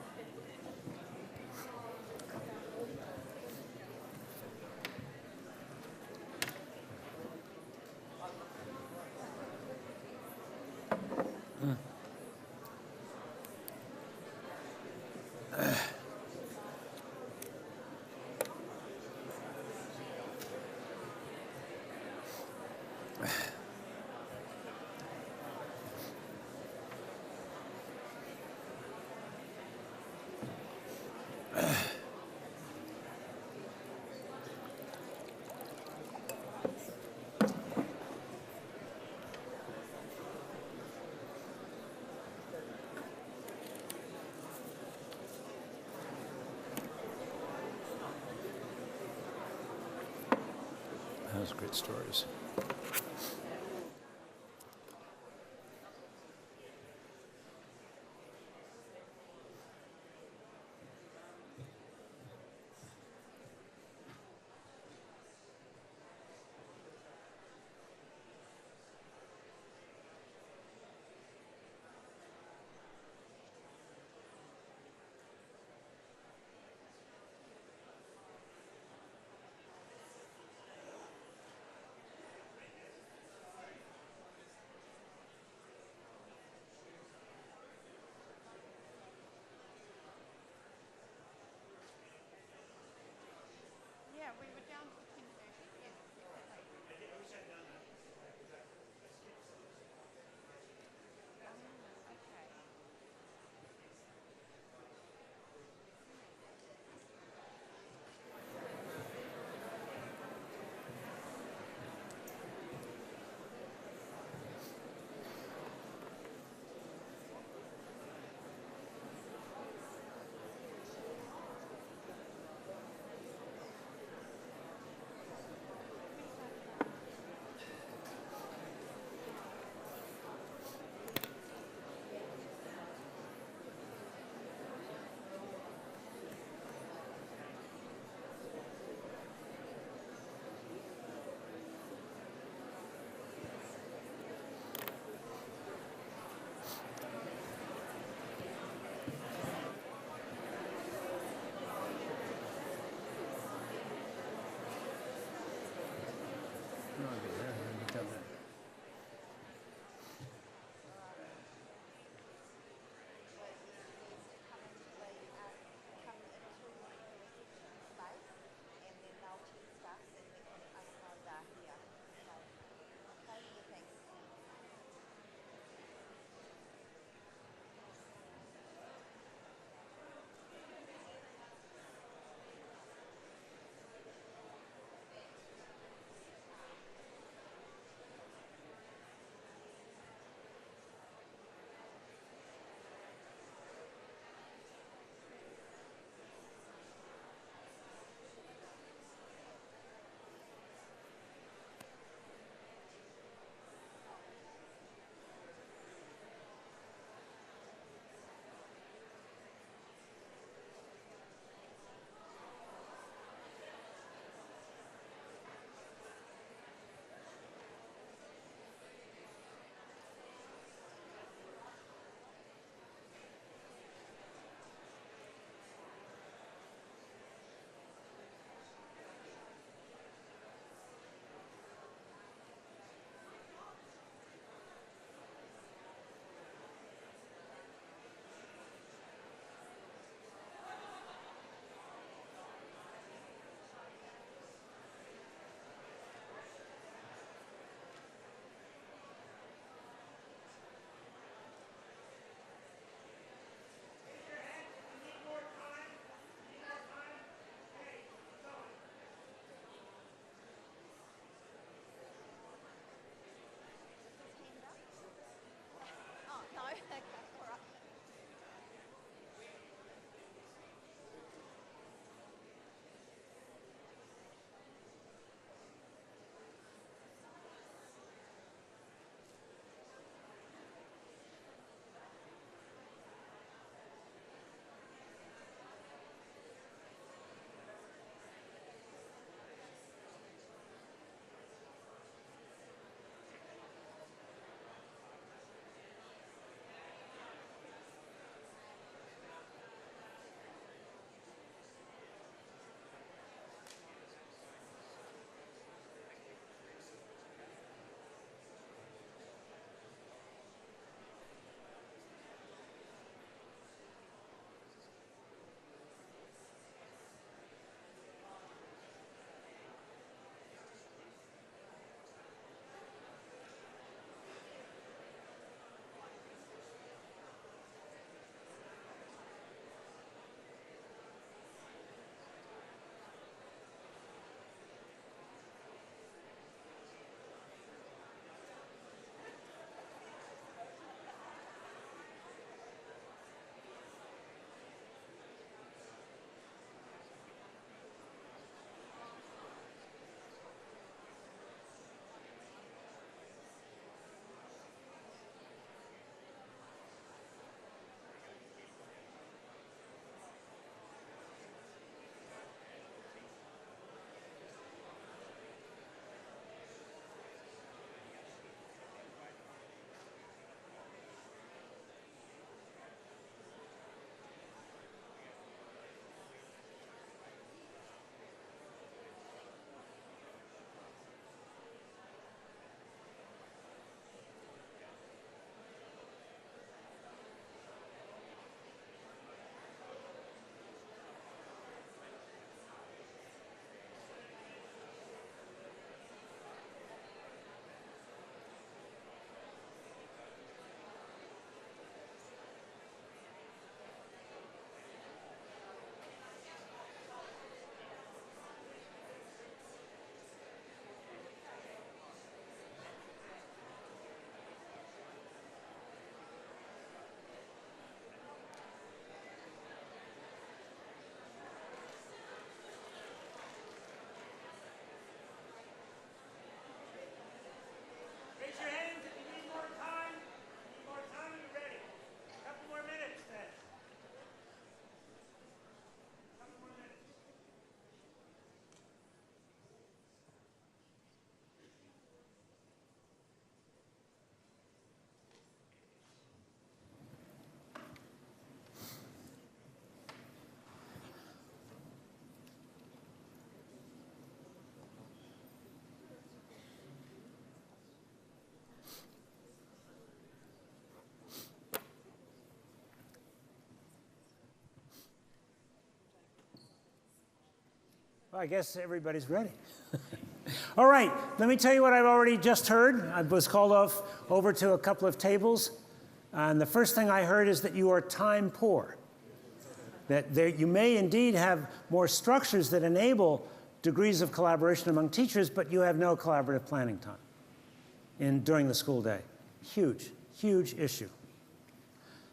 Those are great stories. Well, I guess everybody's ready. All right, let me tell you what I've already just heard. I was called over to a couple of tables, and the first thing I heard is that you are time poor. That you may indeed have more structures that enable degrees of collaboration among teachers, but you have no collaborative planning time during the school day. Huge, huge issue.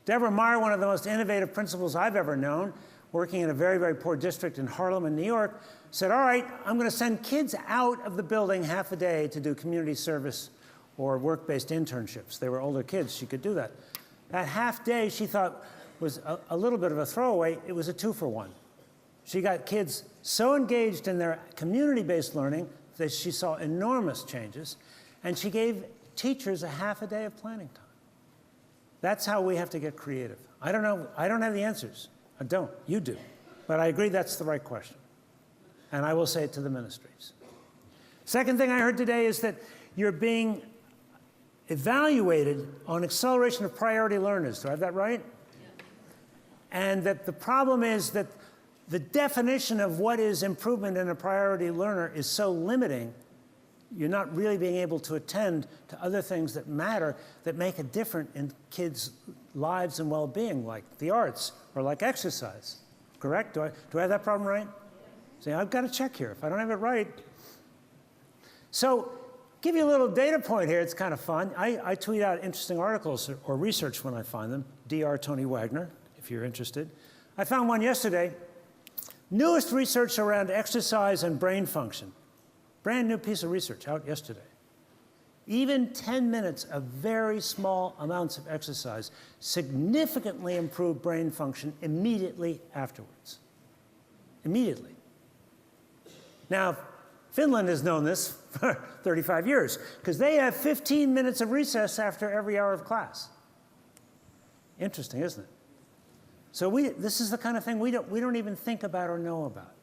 Deborah Meyer, one of the most innovative principals I've ever known, working in a very, very poor district in Harlem in New York, said, all right, I'm going to send kids out of the building half a day to do community service or work-based internships. They were older kids. She could do that. That half day, she thought, was a little bit of a throwaway. It was a 2-for-1. She got kids so engaged in their community-based learning that she saw enormous changes, and she gave teachers a half a day of planning time. That's how we have to get creative. I don't know. I don't have the answers. I don't. You do. But I agree that's the right question. And I will say it to the ministries. Second thing I heard today is that you're being evaluated on acceleration of priority learners. Do I have that right? And that the problem is that the definition of what is improvement in a priority learner is so limiting, you're not really being able to attend to other things that matter, that make a difference in kids' lives and well-being, like the arts or like exercise. Correct? Do I have that problem right? See, I've got to check here. If I don't have it right. So, give you a little data point here. It's kind of fun. I tweet out interesting articles or research when I find them. Dr. Tony Wagner, if you're interested. I found one yesterday. Newest research around exercise and brain function. Brand new piece of research out yesterday. Even 10 minutes of very small amounts of exercise significantly improve brain function immediately afterwards. Immediately. Now, Finland has known this for 35 years because they have 15 minutes of recess after every hour of class. Interesting, isn't it? So this is the kind of thing we don't even think about or know about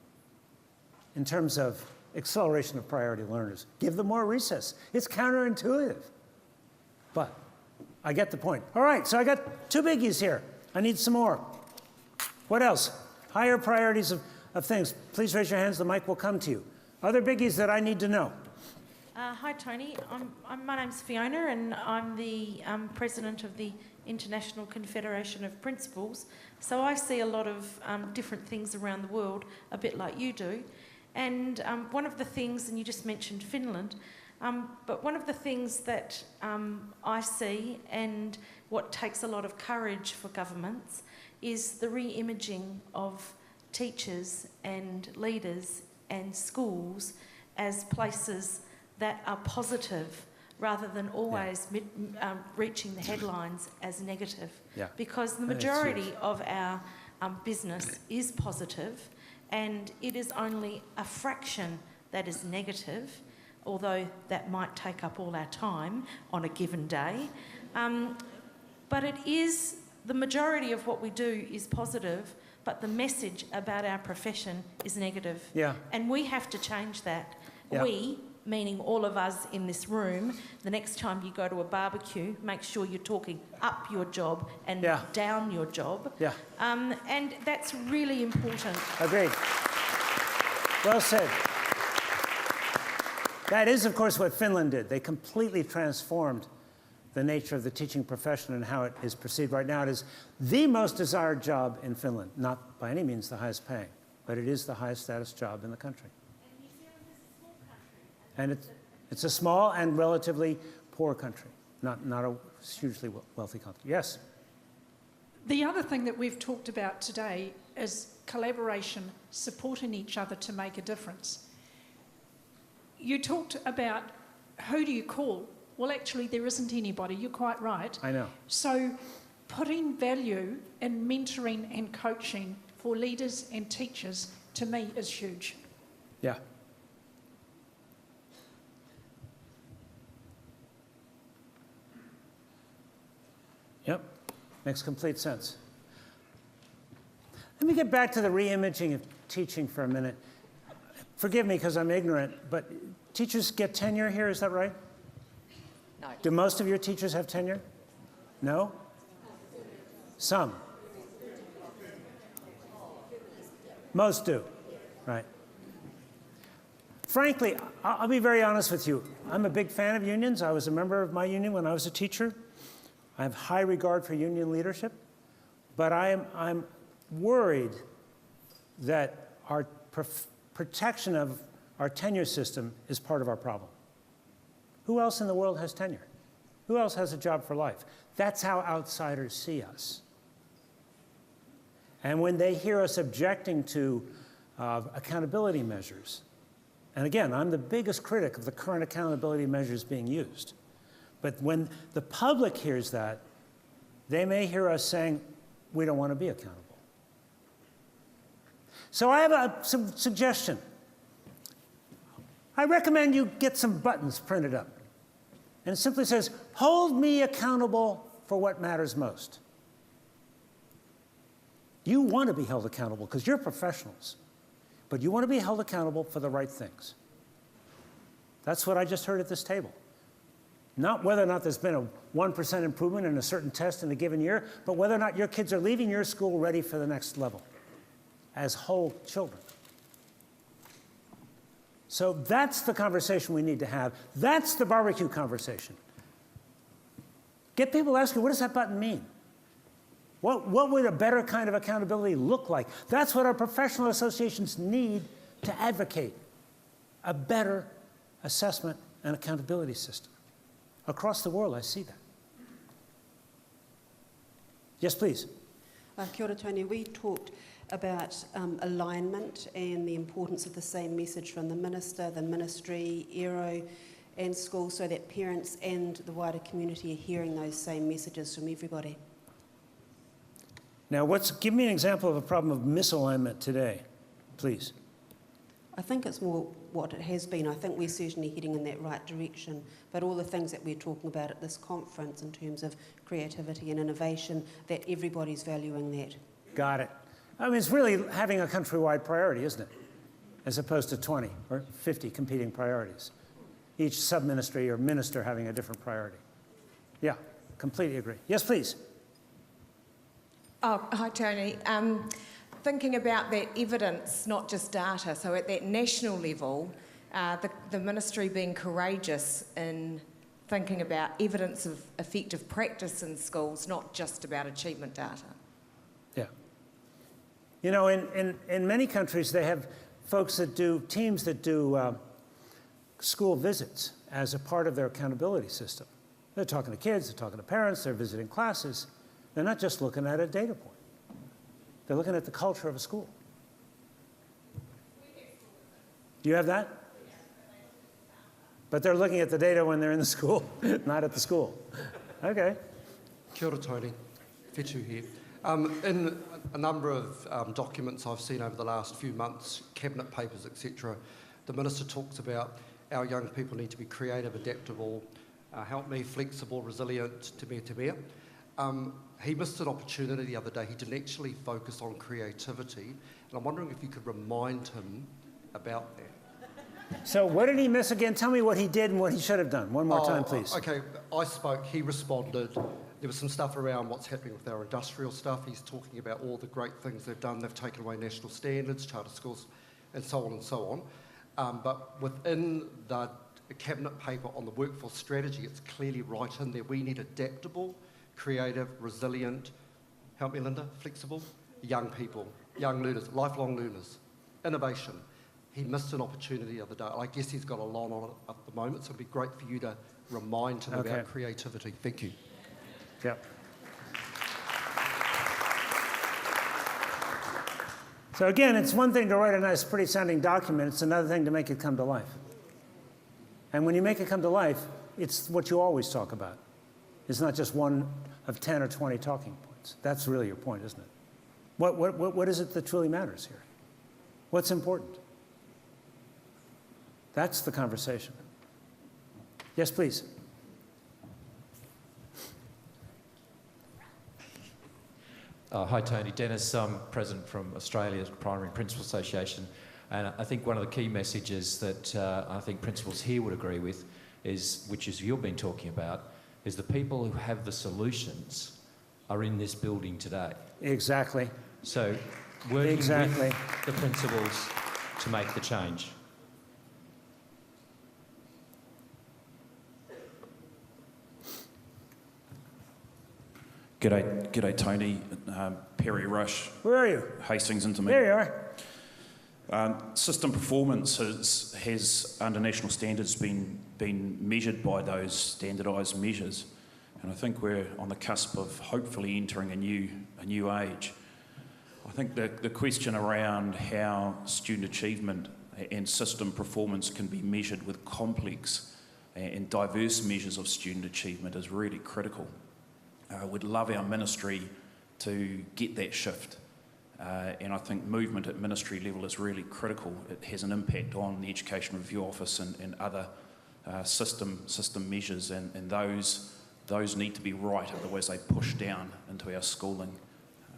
in terms of acceleration of priority learners. Give them more recess. It's counterintuitive. But I get the point. All right, so I got 2 biggies here. I need some more. What else? Higher priorities of things. Please raise your hands. The mic will come to you. Other biggies that I need to know. Hi, Tony. My name's Fiona, and I'm the president of the International Confederation of Principals. So I see a lot of different things around the world, a bit like you do. And one of the things, and you just mentioned Finland, but one of the things that I see and what takes a lot of courage for governments is the re-imaging of teachers and leaders and schools as places that are positive rather than always reaching the headlines as negative. Yeah. Because the majority of our business is positive, and it is only a fraction that is negative, although that might take up all our time on a given day. But it is, the majority of what we do is positive, but the message about our profession is negative. Yeah. And we have to change that. Yeah. We, meaning all of us in this room, the next time you go to a barbecue, make sure you're talking up your job and down your job. Yeah. And that's really important. Agreed. Well said. That is, of course, what Finland did. They completely transformed the nature of the teaching profession and how it is perceived right now. It is the most desired job in Finland, not by any means the highest paying, but it is the highest status job in the country. And it's a small and relatively poor country, not a hugely wealthy country. Yes? The other thing that we've talked about today is collaboration, supporting each other to make a difference. You talked about who do you call? Well, actually, there isn't anybody. You're quite right. I know. So putting value in mentoring and coaching for leaders and teachers, to me, is huge. Yeah. Yep, makes complete sense. Let me get back to the re-imaging of teaching for a minute. Forgive me because I'm ignorant, but teachers get tenure here, is that right? No. Do most of your teachers have tenure? No? Some. Most do, right. frankly, I'll be very honest with you. I'm a big fan of unions. I was a member of my union when I was a teacher. I have high regard for union leadership, but I'm worried that our protection of our tenure system is part of our problem. Who else in the world has tenure? Who else has a job for life? That's how outsiders see us. And when they hear us objecting to accountability measures, and again, I'm the biggest critic of the current accountability measures being used, but when the public hears that, they may hear us saying, we don't want to be accountable. So I have a suggestion. I recommend you get some buttons printed up. And it simply says, hold me accountable for what matters most. You want to be held accountable because you're professionals, but you want to be held accountable for the right things. That's what I just heard at this table. Not whether or not there's been a 1% improvement in a certain test in a given year, but whether or not your kids are leaving your school ready for the next level as whole children. So that's the conversation we need to have. That's the barbecue conversation. Get people asking, what does that button mean? What would a better kind of accountability look like? That's what our professional associations need to advocate, a better assessment and accountability system. Across the world, I see that. Yes, please. Kia ora, Tony. We talked about alignment and the importance of the same message from the Minister, the Ministry, Aero and school, so that parents and the wider community are hearing those same messages from everybody. Now, give me an example of a problem of misalignment today, please. I think it's more what it has been. I think we're certainly heading in that right direction, but all the things that we're talking about at this conference in terms of creativity and innovation, that everybody's valuing that. Got it. I mean, it's really having a countrywide priority, isn't it? As opposed to 20 or 50 competing priorities. Each sub-ministry or minister having a different priority. Yeah, completely agree. Yes, please. Oh, hi, Tony. Thinking about that evidence, not just data, so at that national level, the ministry being courageous in thinking about evidence of effective practice in schools, not just about achievement data. Yeah. You know, in many countries, they have folks that do, teams that do school visits as a part of their accountability system. They're talking to kids, they're talking to parents, they're visiting classes. They're not just looking at a data point. They're looking at the culture of a school. Do you have that? But they're looking at the data when they're in the school, not at the school. Okay. Kia ora, Tony. Whetu here. In a number of documents I've seen over the last few months, cabinet papers, etc., the Minister talks about our young people need to be creative, adaptable, flexible, resilient, te mea. He missed an opportunity the other day. He didn't actually focus on creativity, and I'm wondering if you could remind him about that. So what did he miss again? Tell me what he did and what he should have done. One more time, please. Okay, I spoke, he responded. There was some stuff around what's happening with our industrial stuff. He's talking about all the great things they've done. They've taken away national standards, charter schools, and so on and so on. But within the cabinet paper on the workforce strategy, it's clearly right in there. We need adaptable, creative, resilient, help me Linda, flexible, young people, young learners, lifelong learners, innovation. He missed an opportunity the other day. I guess he's got a lot on it at the moment, so it'd be great for you to remind him about creativity. Thank you. Yep. So again, it's one thing to write a nice, pretty sounding document. It's another thing to make it come to life. And when you make it come to life, it's what you always talk about. It's not just one of 10 or 20 talking points. That's really your point, isn't it? What is it that truly matters here? What's important? That's the conversation. Yes, please. Hi, Tony. Dennis, I'm president from Australia's Primary Principal Association. And I think one of the key messages that I think principals here would agree with is, which is you've been talking about, is the people who have the solutions are in this building today. Exactly. So working with the principals to make the change. G'day, Tony. Perry Rush. Where are you? Hastings into me. There you are. System performance has under national standards been measured by those standardised measures, and I think we're on the cusp of hopefully entering a new age. I think the question around how student achievement and system performance can be measured with complex and diverse measures of student achievement is really critical. We'd love our ministry to get that shift. And I think movement at ministry level is really critical. It has an impact on the Education Review Office and other system measures, and those need to be right, otherwise they push down into our schooling.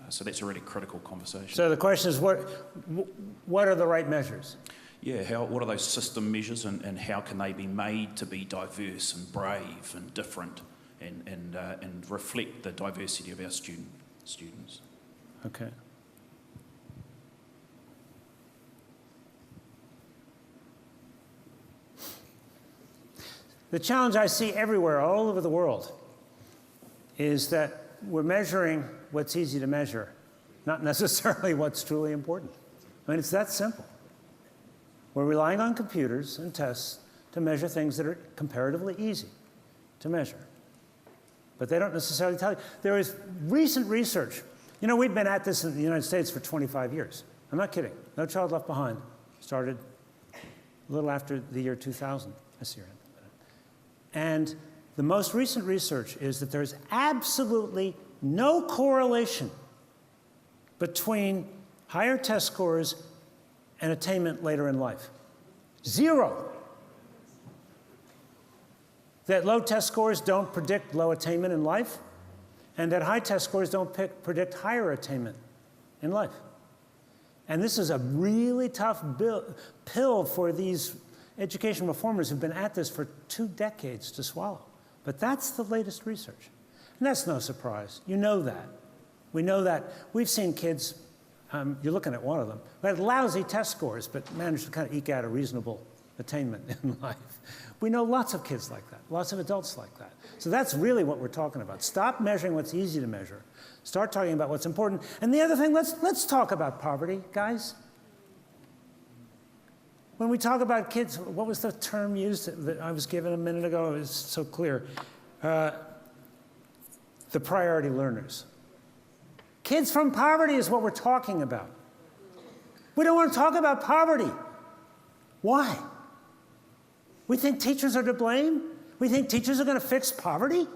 So that's a really critical conversation. So the question is, what are the right measures? Yeah, what are those system measures, and how can they be made to be diverse and brave and different and reflect the diversity of our students? Okay. The challenge I see everywhere, all over the world, is that we're measuring what's easy to measure, not necessarily what's truly important. I mean, it's that simple. We're relying on computers and tests to measure things that are comparatively easy to measure. But they don't necessarily tell you. There is recent research. You know, we've been at this in the United States for 25 years. I'm not kidding. No Child Left Behind started a little after the year 2000, this year. And the most recent research is that there's absolutely no correlation between higher test scores and attainment later in life. Zero. That low test scores don't predict low attainment in life, and that high test scores don't predict higher attainment in life. And this is a really tough pill for these education reformers who've been at this for 2 decades to swallow. But that's the latest research. And that's no surprise. You know that. We know that. We've seen kids, you're looking at one of them, who had lousy test scores, but managed to kind of eke out a reasonable attainment in life. We know lots of kids like that, lots of adults like that. So that's really what we're talking about. Stop measuring what's easy to measure. Start talking about what's important. And the other thing, let's talk about poverty, guys. When we talk about kids, what was the term used that I was given a minute ago? It was so clear. The priority learners. Kids from poverty is what we're talking about. We don't want to talk about poverty. Why? We think teachers are to blame? We think teachers are going to fix poverty?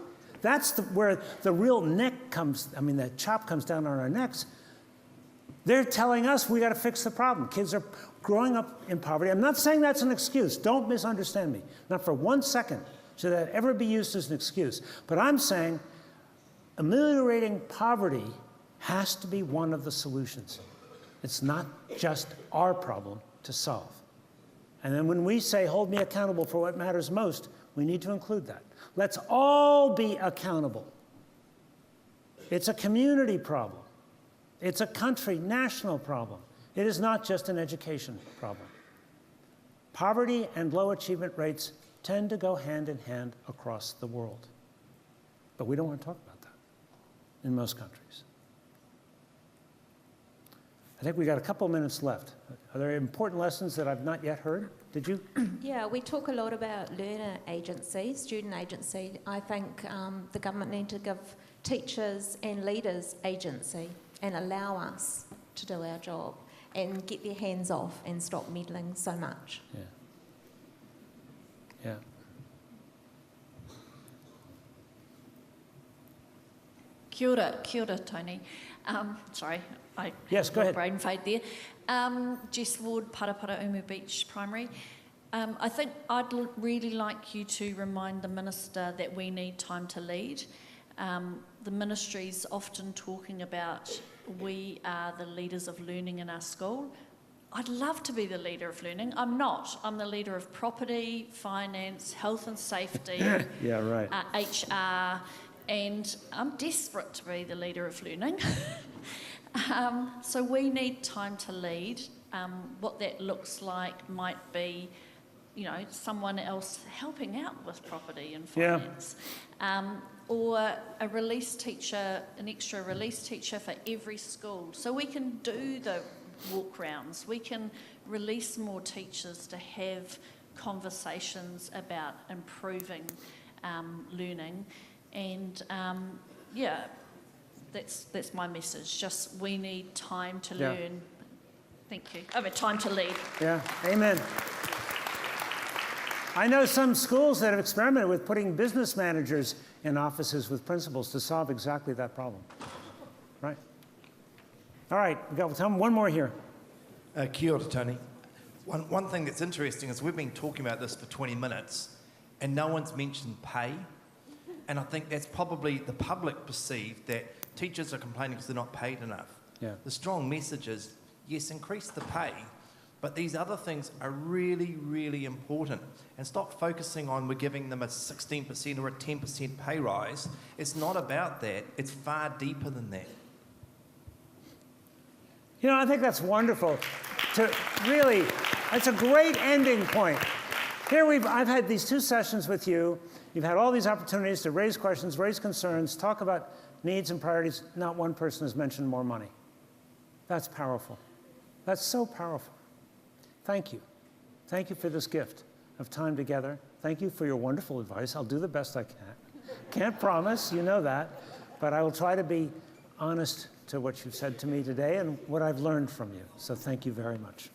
That's where the real neck comes, the chop comes down on our necks. They're telling us we got to fix the problem. Kids are growing up in poverty. I'm not saying that's an excuse. Don't misunderstand me. Not for 1 second should that ever be used as an excuse. But I'm saying ameliorating poverty has to be one of the solutions. It's not just our problem to solve. And then when we say, hold me accountable for what matters most, we need to include that. Let's all be accountable. It's a community problem. It's a country, national problem. It is not just an education problem. Poverty and low achievement rates tend to go hand in hand across the world. But we don't want to talk about that in most countries. I think we got a couple minutes left. Are there important lessons that I've not yet heard? Did you? Yeah, we talk a lot about learner agency, student agency. I think the government need to give teachers and leaders agency and allow us to do our job and get their hands off and stop meddling so much. Yeah. Yeah. Kia ora, Tony. Sorry, yes, go ahead. Brain fade there. Jess Ward, Parapara Umu Beach Primary. I think I'd really like you to remind the Minister that we need time to lead. The Ministry's often talking about we are the leaders of learning in our school. I'd love to be the leader of learning. I'm not. I'm the leader of property, finance, health and safety, yeah, right. HR, and I'm desperate to be the leader of learning. So we need time to lead. What that looks like might be someone else helping out with property and finance. Or a release teacher, an extra release teacher for every school. So we can do the walk rounds. We can release more teachers to have conversations about improving learning. And that's my message. Just we need time to learn. Thank you. Time to lead. Yeah, amen. I know some schools that have experimented with putting business managers in offices with principals to solve exactly that problem. Right. All right, we've got one more here. Kia ora, Tony. One thing that's interesting is we've been talking about this for 20 minutes and no one's mentioned pay. And I think that's probably the public perceived that teachers are complaining because they're not paid enough. Yeah. The strong message is, yes, increase the pay, but these other things are really, really important. And stop focusing on we're giving them a 16% or a 10% pay rise. It's not about that. It's far deeper than that. I think that's wonderful. That's a great ending point. Here I've had these 2 sessions with you. You've had all these opportunities to raise questions, raise concerns, talk about needs and priorities. Not one person has mentioned more money. That's powerful. That's so powerful. Thank you. Thank you for this gift of time together. Thank you for your wonderful advice. I'll do the best I can. Can't promise, you know that, but I will try to be honest to what you've said to me today and what I've learned from you. So thank you very much.